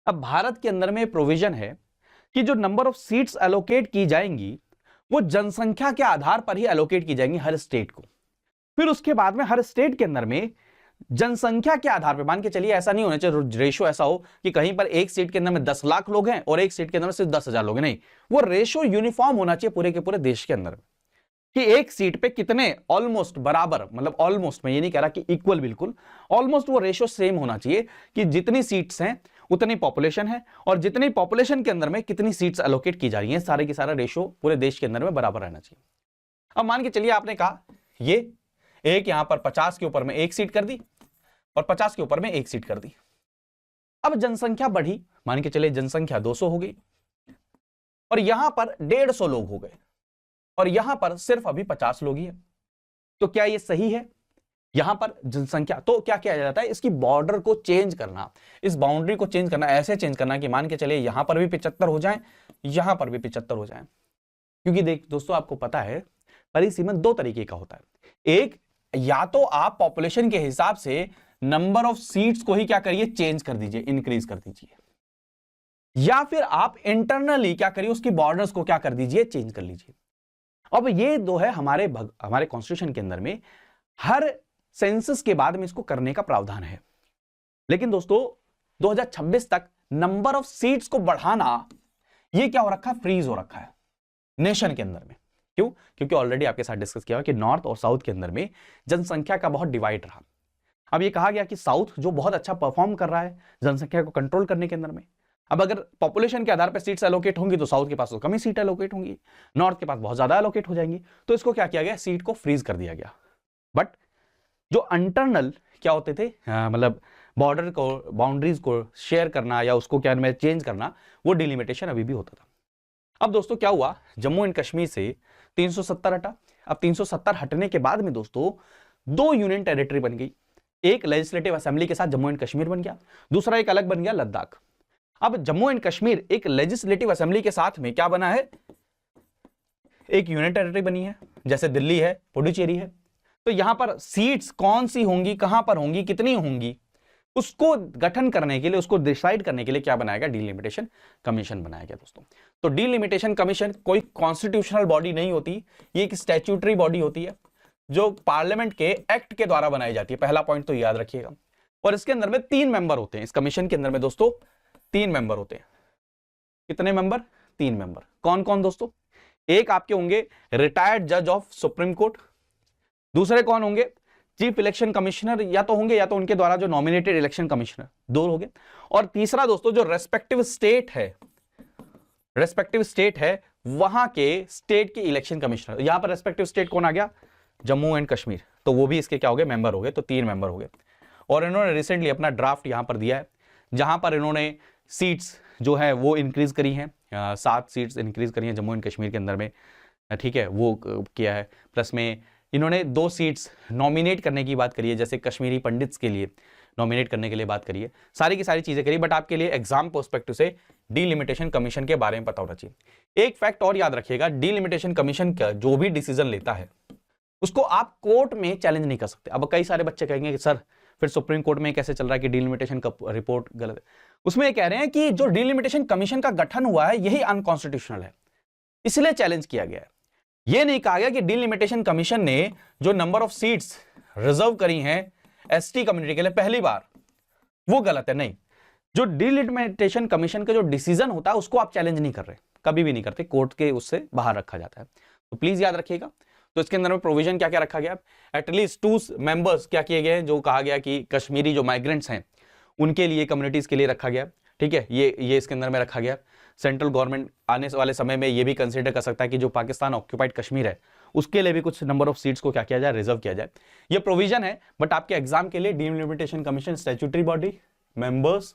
अब भारत के अंदर में प्रोविजन है कि जो नंबर ऑफ सीट्स एलोकेट की जाएंगी वो जनसंख्या के आधार पर ही एलोकेट की जाएंगी हर स्टेट को। फिर उसके बाद में हर स्टेट के अंदर में जनसंख्या के आधार पर, मान के चलिए ऐसा नहीं होना चाहिए रेशो ऐसा हो कि कहीं पर एक सीट के अंदर में 10 लाख लोग हैं और एक सीट के अंदर में सिर्फ 10,000 लोग हैं, नहीं, वो रेशो यूनिफॉर्म होना चाहिए पूरे के पूरे देश के अंदर कि एक सीट पे कितने, ऑलमोस्ट बराबर, मतलब ऑलमोस्ट, मैं ये नहीं कह रहा कि इक्वल, बिल्कुल ऑलमोस्ट वो रेशो सेम होना चाहिए कि जितनी सीट्स हैं उतनी पॉपुलेशन है, और जितनी पॉपुलेशन के अंदर में कितनी सीट्स एलोकेट की जा रही हैं, सारे की सारा रेशो पूरे देश के अंदर में बराबर रहना चाहिए। अब मान के चलिए आपने कहा ये एक यहां पर 50 के ऊपर में एक सीट कर दी और 50 के ऊपर में एक सीट कर दी। अब जनसंख्या बढ़ी, मान के चलिए जनसंख्या 200 हो गई, और यहां पर 150 लोग हो गए, और यहां पर सिर्फ अभी 50 लोग ही है। तो क्या ये सही है? यहां पर जनसंख्या, तो क्या किया जाता है, इसकी बॉर्डर को चेंज करना, इस बाउंड्री को चेंज करना, ऐसे चेंज करना कि मान के चलिए यहां पर भी 75 हो जाए, यहां पर भी 75 हो जाए। क्योंकि देख दोस्तों आपको पता है परिसीमन दो तरीके का होता है, एक या तो आप पॉपुलेशन के हिसाब से नंबर ऑफ सीट्स को ही क्या करिए, चेंज कर दीजिए, इंक्रीज कर दीजिए, या फिर आप इंटरनली क्या करिए, उसकी बॉर्डर्स को क्या कर दीजिए, चेंज कर लीजिए। अब ये दो है हमारे कॉन्स्टिट्यूशन के अंदर में, हर सेंसस के बाद में इसको करने का प्रावधान है। लेकिन दोस्तों 2026 तक नंबर ऑफ सीट्स को बढ़ाना ये क्या हो रखा है, फ्रीज हो रखा है नेशन के अंदर में। क्यों? क्योंकि ऑलरेडी आपके साथ डिस्कस किया कि नॉर्थ और साउथ के अंदर में जनसंख्या का बहुत डिवाइड रहा। अब ये कहा गया कि साउथ जो बहुत अच्छा परफॉर्म कर रहा है जनसंख्या को कंट्रोल करने के अंदर में, अब अगर पॉपुलेशन के आधार पर सीट्स एलोकेट होंगी तो साउथ के पास तो कम ही सीट एलोकेट होंगी, नॉर्थ के पास बहुत ज्यादा एलोकेट हो जाएंगी। तो इसको क्या किया गया, सीट को फ्रीज कर दिया गया। बट जो इंटरनल क्या होते थे, मतलब बॉर्डर को, बाउंड्रीज को शेयर करना या उसको क्या में चेंज करना, वो डिलिमिटेशन अभी भी होता था। अब दोस्तों क्या हुआ, जम्मू एंड कश्मीर से 370 हटा। अब 370 हटने के बाद में दोस्तों दो यूनियन टेरिटरी बन गई, एक लेजिस्लेटिव असेंबली के साथ जम्मू एंड कश्मीर बन गया, दूसरा एक अलग बन गया लद्दाख। अब जम्मू एंड कश्मीर एक लेजिस्लेटिव असेंबली के साथ में क्या बना है, एक यूनियन टेरिटरी बनी है, जैसे दिल्ली है, पुडुचेरी है। तो यहां पर सीट्स कौन सी होंगी, कहां पर होंगी, कितनी होंगी, उसको गठन करने के लिए, उसको डिसाइड करने के लिए क्या बनाया गया, डीलिमिटेशन कमीशन बनाया गया दोस्तों। तो डीलिमिटेशन कमीशन कोई कॉन्स्टिट्यूशनल बॉडी नहीं होती, ये एक स्टैट्यूटरी बॉडी होती है जो पार्लियामेंट के एक्ट के द्वारा बनाई जाती है। पहला पॉइंट तो याद रखिएगा। और इसके अंदर में 3 मेंबर होते हैं, इस कमीशन के अंदर में दोस्तों 3 मेंबर होते हैं। कितने मेंबर, 3 मेंबर। कौन कौन दोस्तों, एक आपके होंगे रिटायर्ड जज ऑफ सुप्रीम कोर्ट, दूसरे कौन होंगे, चीफ इलेक्शन कमिश्नर या तो होंगे या तो उनके द्वारा जो नॉमिनेटेड इलेक्शन कमिश्नर, 2 हो गए। और तीसरा दोस्तों जो रेस्पेक्टिव स्टेट है वहां के स्टेट के इलेक्शन कमिश्नर। यहां पर रेस्पेक्टिव स्टेट कौन आ गया, जम्मू एंड कश्मीर, तो वो भी इसके क्या हो गए, मेंबर हो गए। तो 3 मेंबर हो गए। और इन्होंने रिसेंटली अपना ड्राफ्ट यहां पर दिया है, जहां पर इन्होंने सीट्स जो है वो इंक्रीज करी हैं, 7 सीट्स इंक्रीज करी हैं जम्मू एंड कश्मीर के अंदर में, ठीक है, वो किया है। प्लस में इन्होंने 2 सीट्स नॉमिनेट करने की बात करी है, जैसे कश्मीरी पंडित्स के लिए नॉमिनेट करने के लिए बात करी है। सारी की सारी चीजें करी, बट आपके लिए एग्जाम पर्सपेक्टिव से डीलिमिटेशन कमीशन के बारे में पता होना चाहिए। एक फैक्ट और याद रखिएगा, डीलिमिटेशन कमीशन का जो भी डिसीजन लेता है उसको आप कोर्ट में चैलेंज नहीं कर सकते। अब कई सारे बच्चे कहेंगे कि सर फिर सुप्रीम कोर्ट में कैसे चल रहा है कि डीलिमिटेशन का रिपोर्ट गलत है। उसमें ये कह रहे हैं कि जो डीलिमिटेशन कमीशन का गठन हुआ है यही अनकॉन्स्टिट्यूशनल है, इसलिए चैलेंज किया गया है। यह नहीं कहा गया कि डीलिमिटेशन कमीशन ने जो नंबर ऑफ सीट्स रिजर्व करी हैं एसटी कम्युनिटी के लिए पहली बार, वो गलत है। नहीं, जो डीलिमिटेशन कमीशन का जो डिसीजन होता है उसको आप चैलेंज नहीं कर रहे, कभी भी नहीं करते, कोर्ट के उससे बाहर रखा जाता है। तो प्लीज याद रखिएगा। तो इसके अंदर में प्रोविजन क्या क्या रखा गया, एटलीस्ट 2 मेंबर्स क्या किए गए, जो कहा गया कि कश्मीरी जो माइग्रेंट्स हैं उनके लिए, कम्युनिटीज के लिए रखा गया, ठीक है, ये इसके अंदर में रखा गया। सेंट्रल गवर्नमेंट आने वाले समय में ये भी कंसीडर कर सकता है कि जो पाकिस्तान ऑक्यूपाइड कश्मीर है उसके लिए भी कुछ नंबर ऑफ सीट्स को क्या किया जाए, रिजर्व किया जाए। ये प्रोविजन है, बट आपके एग्जाम के लिए delimitation commission statutory body, members,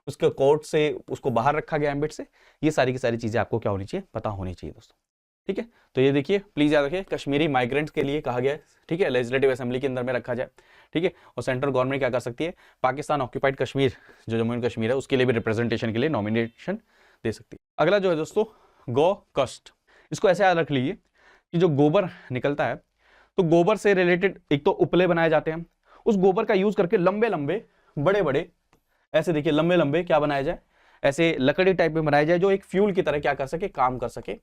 उसके कोर्ट से उसको बाहर रखा गया एम्बिट से, ये सारी की सारी चीजें आपको क्या होनी चाहिए, पता होनी चाहिए दोस्तों, ठीक है। तो ये देखिए, प्लीज याद रखिए, कश्मीरी माइग्रेंट्स के लिए कहा गया है, ठीक है, लेजिस्लेटिव असेंबली के अंदर में रखा जाए, ठीक है। और सेंट्रल गवर्नमेंट क्या कर सकती है, पाकिस्तान ऑक्यूपाइड कश्मीर जो जम्मू एंड कश्मीर है उसके लिए भी रिप्रेजेंटेशन के लिए नॉमिनेशन दे सकती है। अगला जो है दोस्तों गौ कस्ट, इसको ऐसे याद रख लीजिए कि जो गोबर निकलता है तो गोबर से रिलेटेड एक तो उपले बनाए जाते हैं, उस गोबर का यूज करके लंबे लंबे बड़े बड़े ऐसे देखिए लंबे लंबे क्या बनाया जाए, ऐसे लकड़ी टाइप में बनाया जाए जो एक फ्यूल की तरह क्या कर सके, काम कर सके।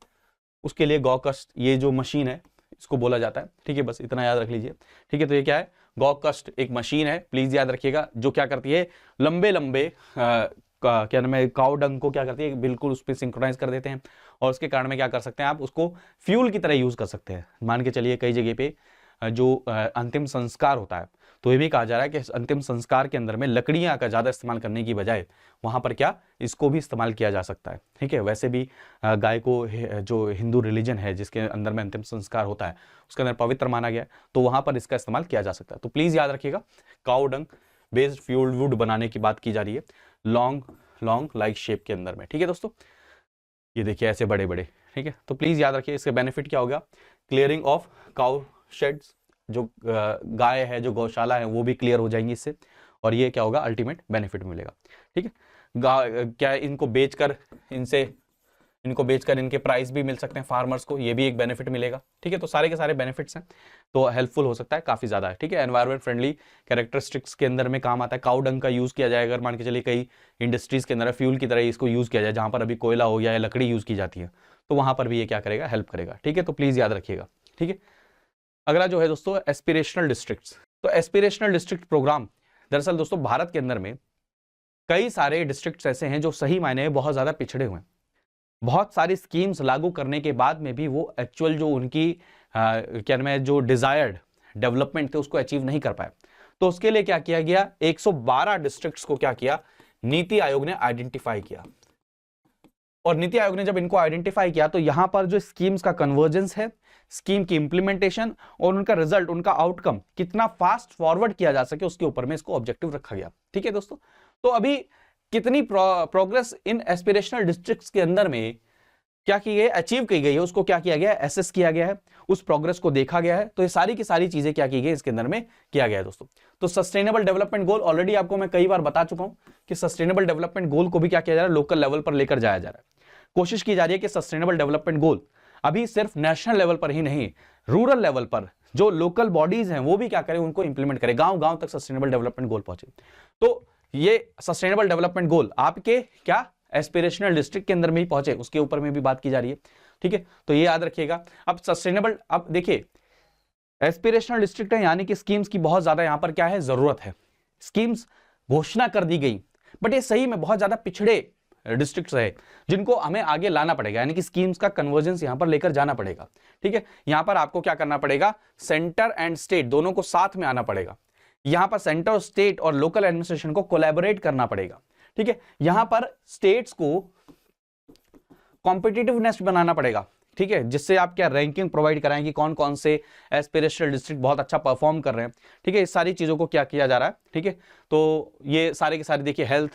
उसके लिए गौकस्ट ये जो मशीन है इसको बोला जाता है, ठीक है, बस इतना याद रख लीजिए, ठीक है। तो ये क्या है, गौकस्ट एक मशीन है, प्लीज याद रखिएगा, जो क्या करती है, लंबे लंबे क्या नाम है, काउ डंग को क्या करती है, बिल्कुल उस पर सिंक्रोनाइज कर देते हैं, और उसके कारण में क्या कर सकते हैं आप, उसको फ्यूल की तरह यूज कर सकते हैं। मान के चलिए कई जगह पे जो अंतिम संस्कार होता है, तो ये भी कहा जा रहा है कि अंतिम संस्कार के अंदर में लकड़ियां का ज्यादा इस्तेमाल करने की बजाय वहां पर क्या इसको भी इस्तेमाल किया जा सकता है, ठीक है। वैसे भी गाय को जो हिंदू रिलीजन है जिसके अंदर में अंतिम संस्कार होता है उसके अंदर पवित्र माना गया है, तो वहां पर इसका इस्तेमाल किया जा सकता है। तो प्लीज याद रखिएगा, cow dung based fuel wood बनाने की बात की जा रही है, लॉन्ग लाइक शेप के अंदर में, ठीक है दोस्तों। ये देखिए ऐसे बड़े बड़े, ठीक है। तो प्लीज याद रखिए, इसका बेनिफिट क्या होगा, क्लियरिंग ऑफ काउ शेड्स, जो गाय है, जो गौशाला है, वो भी क्लियर हो जाएंगी इससे, और ये क्या होगा, अल्टीमेट बेनिफिट मिलेगा, ठीक है। क्या इनको बेचकर इनके प्राइस भी मिल सकते हैं फार्मर्स को, ये भी एक बेनिफिट मिलेगा, ठीक है। तो सारे के सारे बेनिफिट्स हैं, तो हेल्पफुल हो सकता है, काफी ज्यादा है, ठीक है। एनवायरमेंट फ्रेंडली कैरेक्टरिस्टिक्स के अंदर में काम आता है। काउ डंग का यूज किया जाए, अगर मान के चलिए कई इंडस्ट्रीज के अंदर फ्यूल की तरह इसको यूज किया जाए, जहां पर अभी कोयला हो गया या लकड़ी यूज की जाती है, तो वहां पर भी ये क्या करेगा, हेल्प करेगा, ठीक है। तो प्लीज याद रखिएगा, ठीक है। अगला जो है दोस्तों एस्पिरेशनल डिस्ट्रिक्ट्स। तो एस्पिरेशनल डिस्ट्रिक्ट प्रोग्राम, दरअसल दोस्तों भारत के अंदर में कई सारे डिस्ट्रिक्ट्स ऐसे हैं जो सही मायने में बहुत ज्यादा पिछड़े हुए हैं। बहुत सारी स्कीम्स लागू करने के बाद में भी वो एक्चुअल जो उनकी क्या नाम है, जो डिजायर्ड डेवलपमेंट थे उसको अचीव नहीं कर पाए। तो उसके लिए क्या किया गया, 112 डिस्ट्रिक्ट्स को क्या किया, नीति आयोग ने आइडेंटिफाई किया। और नीति आयोग ने जब इनको आइडेंटिफाई किया तो यहां पर जो स्कीम्स का कन्वर्जेंस है, स्कीम की इंप्लीमेंटेशन और उनका रिजल्ट, उनका आउटकम कितना फास्ट फॉरवर्ड किया जा सके, उसके ऊपर में इसको ऑब्जेक्टिव रखा गया, ठीक है दोस्तों। तो अभी कितनी प्रोग्रेस इन एस्पिरेशनल डिस्ट्रिक्ट्स के अंदर में क्या की गई है, अचीव की गई है, उसको क्या किया गया है, एसेस किया गया है, उस प्रोग्रेस को देखा गया है। तो ये सारी की सारी चीजें क्या की गई इसके अंदर में किया गया है दोस्तों। तो सस्टेनेबल डेवलपमेंट गोल ऑलरेडी आपको मैं कई बार बता चुका हूं कि सस्टेनेबल डेवलपमेंट गोल को भी क्या किया जा रहा है, लोकल लेवल पर लेकर जाया जा रहा है। कोशिश की जा रही है कि सस्टेनेबल डेवलपमेंट गोल अभी सिर्फ नेशनल लेवल पर ही नहीं, रूरल लेवल पर जो लोकल बॉडीज हैं वो भी क्या करें, उनको इंप्लीमेंट करें, गांव गांव तक सस्टेनेबल डेवलपमेंट गोल पहुंचे। तो ये सस्टेनेबल डेवलपमेंट गोल आपके क्या एस्पिरेशनल डिस्ट्रिक्ट के अंदर में ही पहुंचे, उसके ऊपर में भी बात की जा रही है। ठीक है, तो ये याद रखिएगा। अब सस्टेनेबल, अब देखिए एस्पिरेशनल डिस्ट्रिक्ट है यानी कि स्कीम्स की बहुत ज्यादा यहां पर क्या है, जरूरत है। स्कीम्स घोषणा कर दी गई, बट ये सही में बहुत ज्यादा पिछड़े डिस्ट्रिक्ट्स है जिनको हमें आगे लाना पड़ेगा, यानी कि स्कीम्स का कन्वर्जेंस यहां पर लेकर जाना पड़ेगा। ठीक है, यहां पर आपको क्या करना पड़ेगा, सेंटर एंड स्टेट दोनों को साथ में आना पड़ेगा। यहां पर सेंटर, स्टेट और लोकल एडमिनिस्ट्रेशन को कोलैबोरेट करना पड़ेगा। ठीक है, यहां पर स्टेट्स को कॉम्पिटिटिवनेस बनाना पड़ेगा। ठीक है, जिससे आप क्या रैंकिंग प्रोवाइड कराएं कि कौन कौन से एस्पिरेशनल डिस्ट्रिक्ट बहुत अच्छा परफॉर्म कर रहे हैं। ठीक है, इस सारी चीजों को क्या किया जा रहा है। ठीक है, तो ये सारे के सारे देखिए health,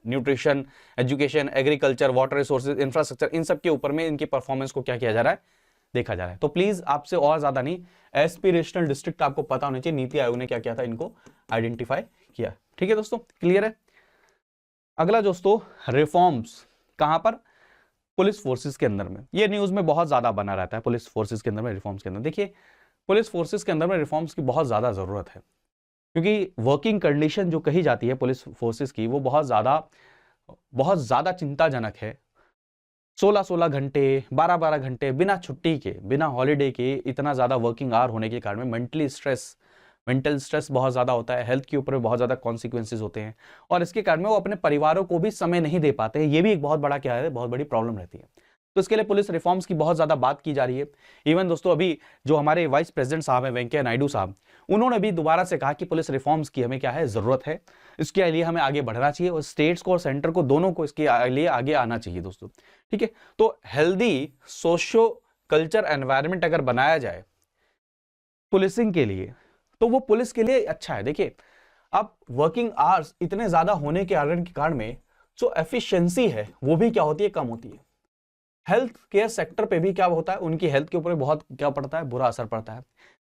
nutrition, education, agriculture, water resources, infrastructure, इन सब के ऊपर में इनकी परफॉर्मेंस को क्या किया जा रहा है, देखा जा रहा है। तो प्लीज आपसे और ज्यादा नहीं, एस्पिरेशनल डिस्ट्रिक्ट आपको पता होना चाहिए। नीति आयोग ने क्या किया था, इनको आइडेंटिफाई किया। ठीक है दोस्तों, क्लियर है। अगला दोस्तों, रिफॉर्म्स कहां पर, पुलिस फोर्सेस के अंदर में। ये न्यूज में बहुत ज्यादा बना रहता है, पुलिस फोर्सेस के अंदर में, रिफॉर्म्स के अंदर। देखिए पुलिस फोर्सेस के अंदर में रिफॉर्म्स की बहुत ज्यादा जरूरत है, क्योंकि वर्किंग कंडीशन जो कही जाती है पुलिस फोर्सेस की, वो बहुत ज्यादा चिंताजनक है। 16-16 घंटे, 12-12 घंटे बिना छुट्टी के, बिना हॉलीडे के, इतना ज्यादा वर्किंग आवर होने के कारण में मेंटल स्ट्रेस बहुत ज्यादा होता है, हेल्थ के ऊपर बहुत ज्यादा कॉन्सिक्वेंसेज होते हैं, और इसके कारण में वो अपने परिवारों को भी समय नहीं दे पाते हैं। ये भी एक बहुत बड़ा क्या है, बहुत बड़ी प्रॉब्लम रहती है। तो इसके लिए पुलिस रिफॉर्म्स की बहुत ज्यादा बात की जा रही है। इवन दोस्तों अभी जो हमारे वाइस प्रेसिडेंट साहब हैं, वेंकैया नायडू साहब, उन्होंने भी दोबारा से कहा कि पुलिस रिफॉर्म्स की हमें क्या है, जरूरत है। इसके लिए हमें आगे बढ़ना चाहिए और स्टेट्स को और सेंटर को दोनों को इसके लिए आगे आना चाहिए दोस्तों। ठीक है, तो हेल्दी सोशो कल्चर एनवायरनमेंट अगर बनाया जाए पुलिसिंग के लिए, तो वो पुलिस के लिए अच्छा है। देखिए अब वर्किंग आवर्स इतने ज्यादा होने के कारण में जो एफिशिएंसी है वो भी क्या होती है, कम होती है। हेल्थ केयर सेक्टर पे भी क्या होता है, उनकी हेल्थ के ऊपर बहुत क्या पड़ता है, बुरा असर पड़ता है।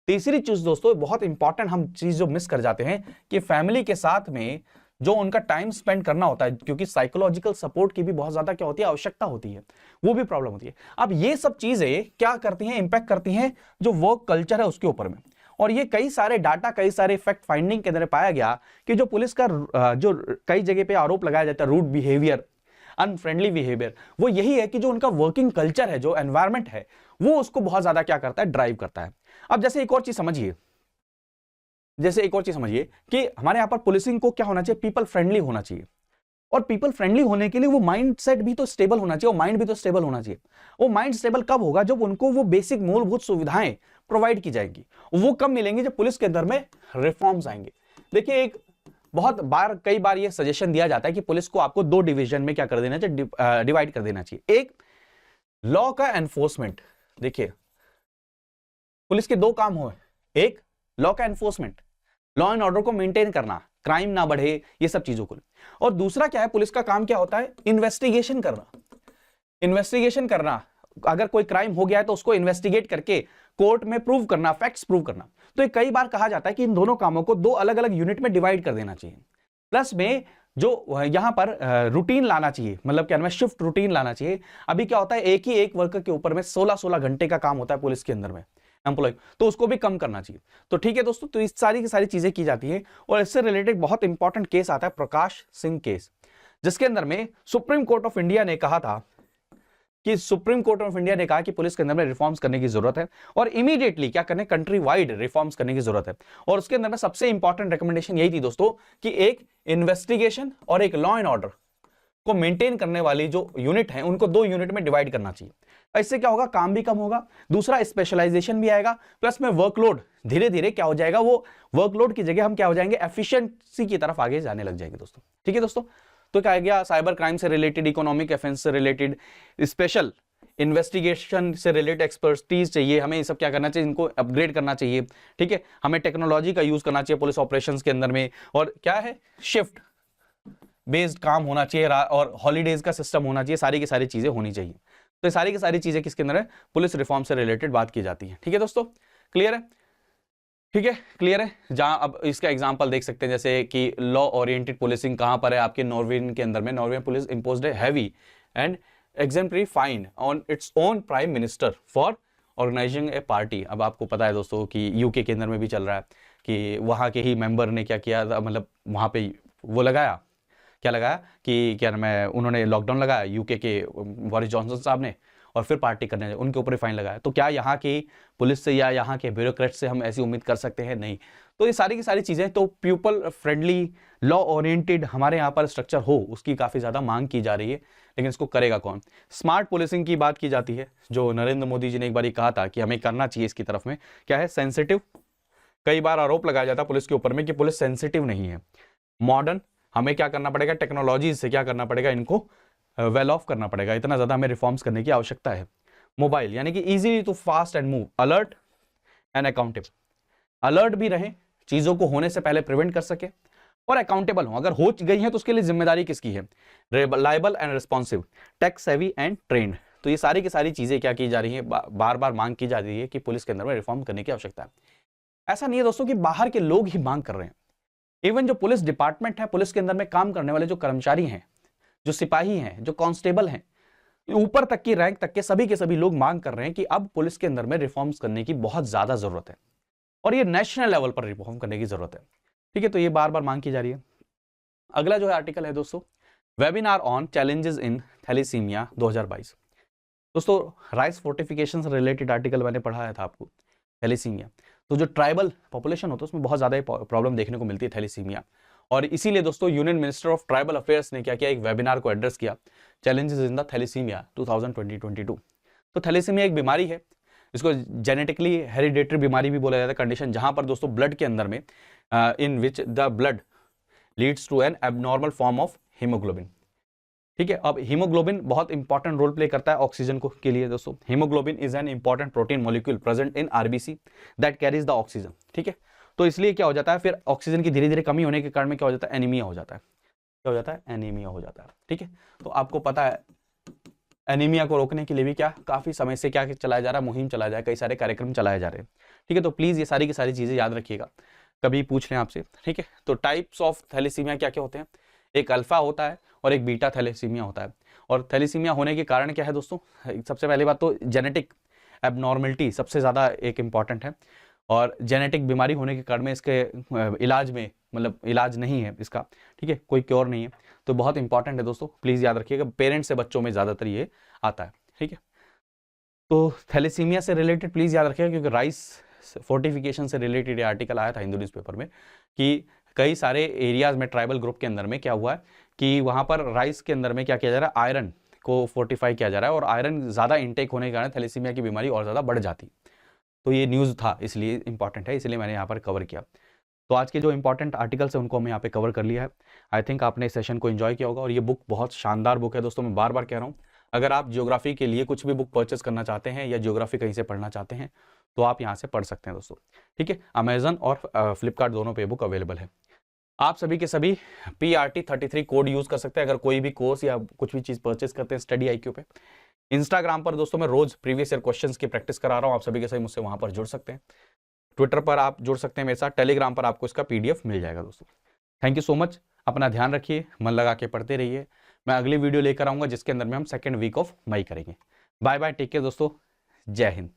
तीसरी चीज दोस्तों बहुत इंपॉर्टेंट हम चीज जो मिस कर जाते हैं कि फैमिली के साथ में जो उनका टाइम स्पेंड करना होता है, क्योंकि साइकोलॉजिकल सपोर्ट की भी बहुत ज्यादा क्या होती है, आवश्यकता होती है, वो भी प्रॉब्लम होती है। अब ये सब चीजें क्या करती हैं, इंपैक्ट करती हैं जो वर्क कल्चर है उसके ऊपर में। और ये कई सारे डाटा, कई सारे फैक्ट फाइंडिंग के अंदर पाया गया कि जो पुलिस का जो कई जगह पे आरोप लगाया जाता है, रूड बिहेवियर, अनफ्रेंडली बिहेवियर, वो यही है कि जो उनका वर्किंग कल्चर है, जो एनवायरमेंट है, वो उसको बहुत ज्यादा क्या करता है, ड्राइव करता है। अब जैसे एक और चीज समझिए, कि हमारे यहां पर पुलिसिंग को क्या होना चाहिए, पीपल फ्रेंडली होना चाहिए। और पीपल फ्रेंडली होने के लिए वो माइंड सेट भी तो स्टेबल होना चाहिए, और माइंड भी तो स्टेबल होना चाहिए। वो माइंड स्टेबल कब होगा, जब उनको वो बेसिक मूलभूत सुविधाएं प्रोवाइड की जाएंगी। वो कब मिलेंगी, जब पुलिस के अंदर में रिफॉर्म्स आएंगे। देखिए एक कई बार ये सजेशन दिया जाता है कि पुलिस को आपको 2 डिवीजन में क्या कर देना चाहिए, डिवाइड कर देना चाहिए। एक लॉ का एनफोर्समेंट। देखिए पुलिस के 2 काम हुए, एक लॉ का एनफोर्समेंट, लॉ एंड ऑर्डर को मेंटेन करना, क्राइम ना बढ़े, ये सब चीजों को। और दूसरा क्या है, पुलिस का काम क्या होता है, इन्वेस्टिगेशन करना। अगर कोई क्राइम हो गया है तो उसको इन्वेस्टिगेट करके कोर्ट में प्रूव करना, फैक्ट्स प्रूव करना। तो कई बार कहा जाता है कि इन दोनों कामों को 2 अलग अलग यूनिट में डिवाइड कर देना चाहिए। प्लस में जो यहां पर रूटीन लाना चाहिए, मतलब क्या नाम है, शिफ्ट रूटीन लाना चाहिए। अभी क्या होता है, एक वर्कर के ऊपर में 16-16 घंटे का काम होता है पुलिस के अंदर में एम्प्लॉय, तो उसको भी कम करना चाहिए। तो ठीक है दोस्तों, तो इस सारी की सारी चीजें की जाती है। और इससे रिलेटेड बहुत इंपॉर्टेंट केस आता है, प्रकाश सिंह केस, जिसके अंदर में सुप्रीम कोर्ट ऑफ इंडिया ने कहा था कि पुलिस के अंदर में रिफॉर्म्स करने की जरूरत है, और इमीडिएटली क्या करने, कंट्री वाइड रिफॉर्म्स करने की जरूरत है। और उसके अंदर में सबसे इंपॉर्टेंट रिकमेंडेशन यही थी दोस्तों कि एक इन्वेस्टिगेशन और एक लॉ एंड ऑर्डर को मेंटेन करने वाली जो यूनिट है, उनको 2 यूनिट में डिवाइड करना चाहिए। इससे क्या होगा, काम भी कम होगा, दूसरा स्पेशलाइजेशन भी आएगा, प्लस में वर्कलोड धीरे धीरे क्या हो जाएगा, वो वर्कलोड की जगह हम क्या हो जाएंगे, एफिशिएंसी की तरफ आगे जाने लग जाएंगे दोस्तों। ठीक है दोस्तों, तो क्या आ गया, साइबर क्राइम से रिलेटेड, इकोनॉमिक ऑफेंस से रिलेटेड, स्पेशल इन्वेस्टिगेशन से रिलेटेड एक्सपर्टीज चाहिए हमें। ये सब क्या करना चाहिए, इनको अपग्रेड करना चाहिए। ठीक है, हमें टेक्नोलॉजी का यूज करना चाहिए पुलिस ऑपरेशंस के अंदर में, और क्या है, शिफ्ट बेस्ड काम होना चाहिए, और हॉलीडेज का सिस्टम होना चाहिए, सारी की सारी चीजें होनी चाहिए। तो ये सारी की सारी चीजें किसके अंदर है, पुलिस रिफॉर्म से रिलेटेड बात की जाती है। ठीक है दोस्तों, क्लियर है? ठीक है, क्लियर है। जहां अब इसका एग्जांपल देख सकते हैं, जैसे कि लॉ ओरिएंटेड पुलिसिंग कहां पर है, आपके नॉर्वेन के अंदर में। नॉर्वेन पुलिस इंपोज्ड है heavy and exemplary fine on its own prime minister for organising a party. अब आपको पता है दोस्तों कि यूके के अंदर में भी चल रहा है कि वहां के ही मेंबर ने क्या किया, मतलब वहां पे वो लगाया, क्या लगाया कि क्या नाम है, उन्होंने लॉकडाउन लगाया यूके के बोरिस जॉनसन साहब ने, और फिर पार्टी करने उनके ऊपर फाइन लगाया। तो क्या यहाँ की पुलिस से या यहाँ के ब्यूरोक्रेट से हम ऐसी उम्मीद कर सकते हैं? नहीं। तो ये सारी की सारी चीजें, तो पीपल फ्रेंडली लॉ ओरिएंटेड हमारे यहाँ पर स्ट्रक्चर हो, उसकी काफी ज्यादा मांग की जा रही है, लेकिन इसको करेगा कौन? स्मार्ट पुलिसिंग की बात की जाती है, जो नरेंद्र मोदी जी ने एक बार कहा था कि हमें करना चाहिए इसकी तरफ में। क्या है? सेंसिटिव। कई बार आरोप लगाया जाता है पुलिस के ऊपर में कि पुलिस सेंसिटिव नहीं है। मॉडर्न, हमें क्या करना पड़ेगा, टेक्नोलॉजी से क्या करना पड़ेगा, इनको वेल ऑफ करना पड़ेगा, इतना ज्यादा हमें रिफॉर्म्स करने की आवश्यकता है। मोबाइल, यानी कि easily to fast and move, alert and accountable. Alert भी रहे, चीजों को होने से पहले प्रिवेंट कर सके, और अकाउंटेबल हो, अगर हो गई है तो उसके लिए जिम्मेदारी किसकी है? Reliable and responsive, tech savvy and trend. तो ये सारी की सारी चीजें क्या की जा रही है, बार बार मांग की जा रही है कि पुलिस के अंदर में रिफॉर्म करने की आवश्यकता है। ऐसा नहीं है दोस्तों कि बाहर के लोग ही मांग कर रहे हैं, इवन जो पुलिस डिपार्टमेंट है, पुलिस के अंदर में काम करने वाले जो कर्मचारी हैं, जो सिपाही हैं, जो कांस्टेबल हैं, ऊपर तक की रैंक तक के सभी लोग मांग कर रहे हैं कि अब पुलिस के अंदर में रिफॉर्म्स करने की बहुत ज्यादा जरूरत है, और ये नेशनल लेवल पर रिफॉर्म करने की जरूरत है। ठीक है, तो ये बार बार मांग की जा रही है। अगला जो है आर्टिकल है दोस्तों, webinar on challenges in thalassemia 2022। दोस्तों राइस फोर्टिफिकेशन से रिलेटेड आर्टिकल मैंने पढ़ाया था आपको, थैलेसीमिया। तो जो ट्राइबल पॉपुलेशन होता है उसमें बहुत ज्यादा प्रॉब्लम देखने को मिलती है थैलेसीमिया, और इसीलिए दोस्तों union minister of tribal affairs ने क्या किया, एक वेबिनार को एड्रेस किया, चैलेंजेस इन द थैलेसीमिया 2022। तो थैलेसीमिया एक बीमारी है, इसको जेनेटिकली हेरिडेटरी बीमारी भी बोला जाता है, कंडीशन जहां पर दोस्तों ब्लड के अंदर में in which the blood leads to an abnormal form of haemoglobin. ठीक है, अब हीमोग्लोबिन बहुत इंपॉर्टेंट रोल प्ले करता है ऑक्सीजन को के लिए दोस्तों। Haemoglobin is an important protein molecule present in RBC that carries the oxygen. ठीक है, तो इसलिए क्या हो जाता है, फिर ऑक्सीजन की धीरे धीरे कमी होने के कारण में क्या हो जाता है, एनीमिया हो जाता है। क्या हो जाता है? एनीमिया हो जाता है। ठीक है, तो आपको पता है एनीमिया को रोकने के लिए भी क्या काफी समय से क्या चलाया जा रहा है, मुहिम चलाया जा रहा है, कई सारे कार्यक्रम चलाए जा रहे हैं। ठीक है, तो प्लीज ये सारी की सारी चीजें याद रखिएगा, कभी पूछ लें आपसे। ठीक है, तो टाइप्स ऑफ थैलेसीमिया क्या क्या होते हैं, एक अल्फा होता है और एक बीटा थैलेसीमिया होता है। और थैलेसीमिया होने के कारण क्या है दोस्तों, सबसे पहली बात तो जेनेटिक एबनॉर्मलिटी सबसे ज्यादा एक इंपॉर्टेंट है, और जेनेटिक बीमारी होने के कारण में इसके इलाज में, मतलब इलाज नहीं है इसका, ठीक है, कोई क्योर नहीं है, तो बहुत इंपॉर्टेंट है दोस्तों, प्लीज याद रखिएगा। पेरेंट्स से बच्चों में ज्यादातर ये आता है। ठीक है, तो थैलेसीमिया से रिलेटेड प्लीज याद रखिएगा, क्योंकि राइस फोर्टिफिकेशन से रिलेटेड ये आर्टिकल आया था हिंदू न्यूज़पेपर में कि कई सारे एरियाज में ट्राइबल ग्रुप के अंदर में क्या हुआ है कि वहां पर राइस के अंदर में क्या किया जा रहा है, आयरन को फोर्टिफाई किया जा रहा है, और आयरन ज्यादा इंटेक होने के कारण थैलेसीमिया की बीमारी और ज्यादा बढ़ जाती। तो ये न्यूज़ था, इसलिए इंपॉर्टेंट है, इसलिए मैंने यहाँ पर कवर किया। तो आज के जो इंपॉर्टेंट आर्टिकल्स है उनको हमने यहाँ पे कवर कर लिया है। आई थिंक आपने इस सेशन को एंजॉय किया होगा, और ये बुक बहुत शानदार बुक है दोस्तों, मैं बार बार कह रहा हूँ। अगर आप ज्योग्राफी के लिए कुछ भी बुक परचेस करना चाहते हैं या ज्योग्राफी कहीं से पढ़ना चाहते हैं तो आप यहाँ से पढ़ सकते हैं दोस्तों। ठीक है, अमेजन और फ्लिपकार्ट दोनों पे बुक अवेलेबल है। आप सभी के सभी PRT33 कोड यूज कर सकते हैं अगर कोई भी कोर्स या कुछ भी चीज परचेस करते हैं स्टडी IQ पे। इंस्टाग्राम पर दोस्तों मैं रोज प्रीवियस ईयर क्वेश्चंस की प्रैक्टिस करा रहा हूँ, आप सभी के सभी मुझसे वहां पर जुड़ सकते हैं। ट्विटर पर आप जुड़ सकते हैं मेरे साथ, टेलीग्राम पर आपको इसका PDF मिल जाएगा दोस्तों। थैंक यू सो मच, अपना ध्यान रखिए, मन लगा के पढ़ते रहिए। मैं अगली वीडियो लेकर आऊंगा जिसके अंदर में हम 2nd वीक ऑफ मई करेंगे। बाय बाय, टेक केयर दोस्तों, जय हिंद।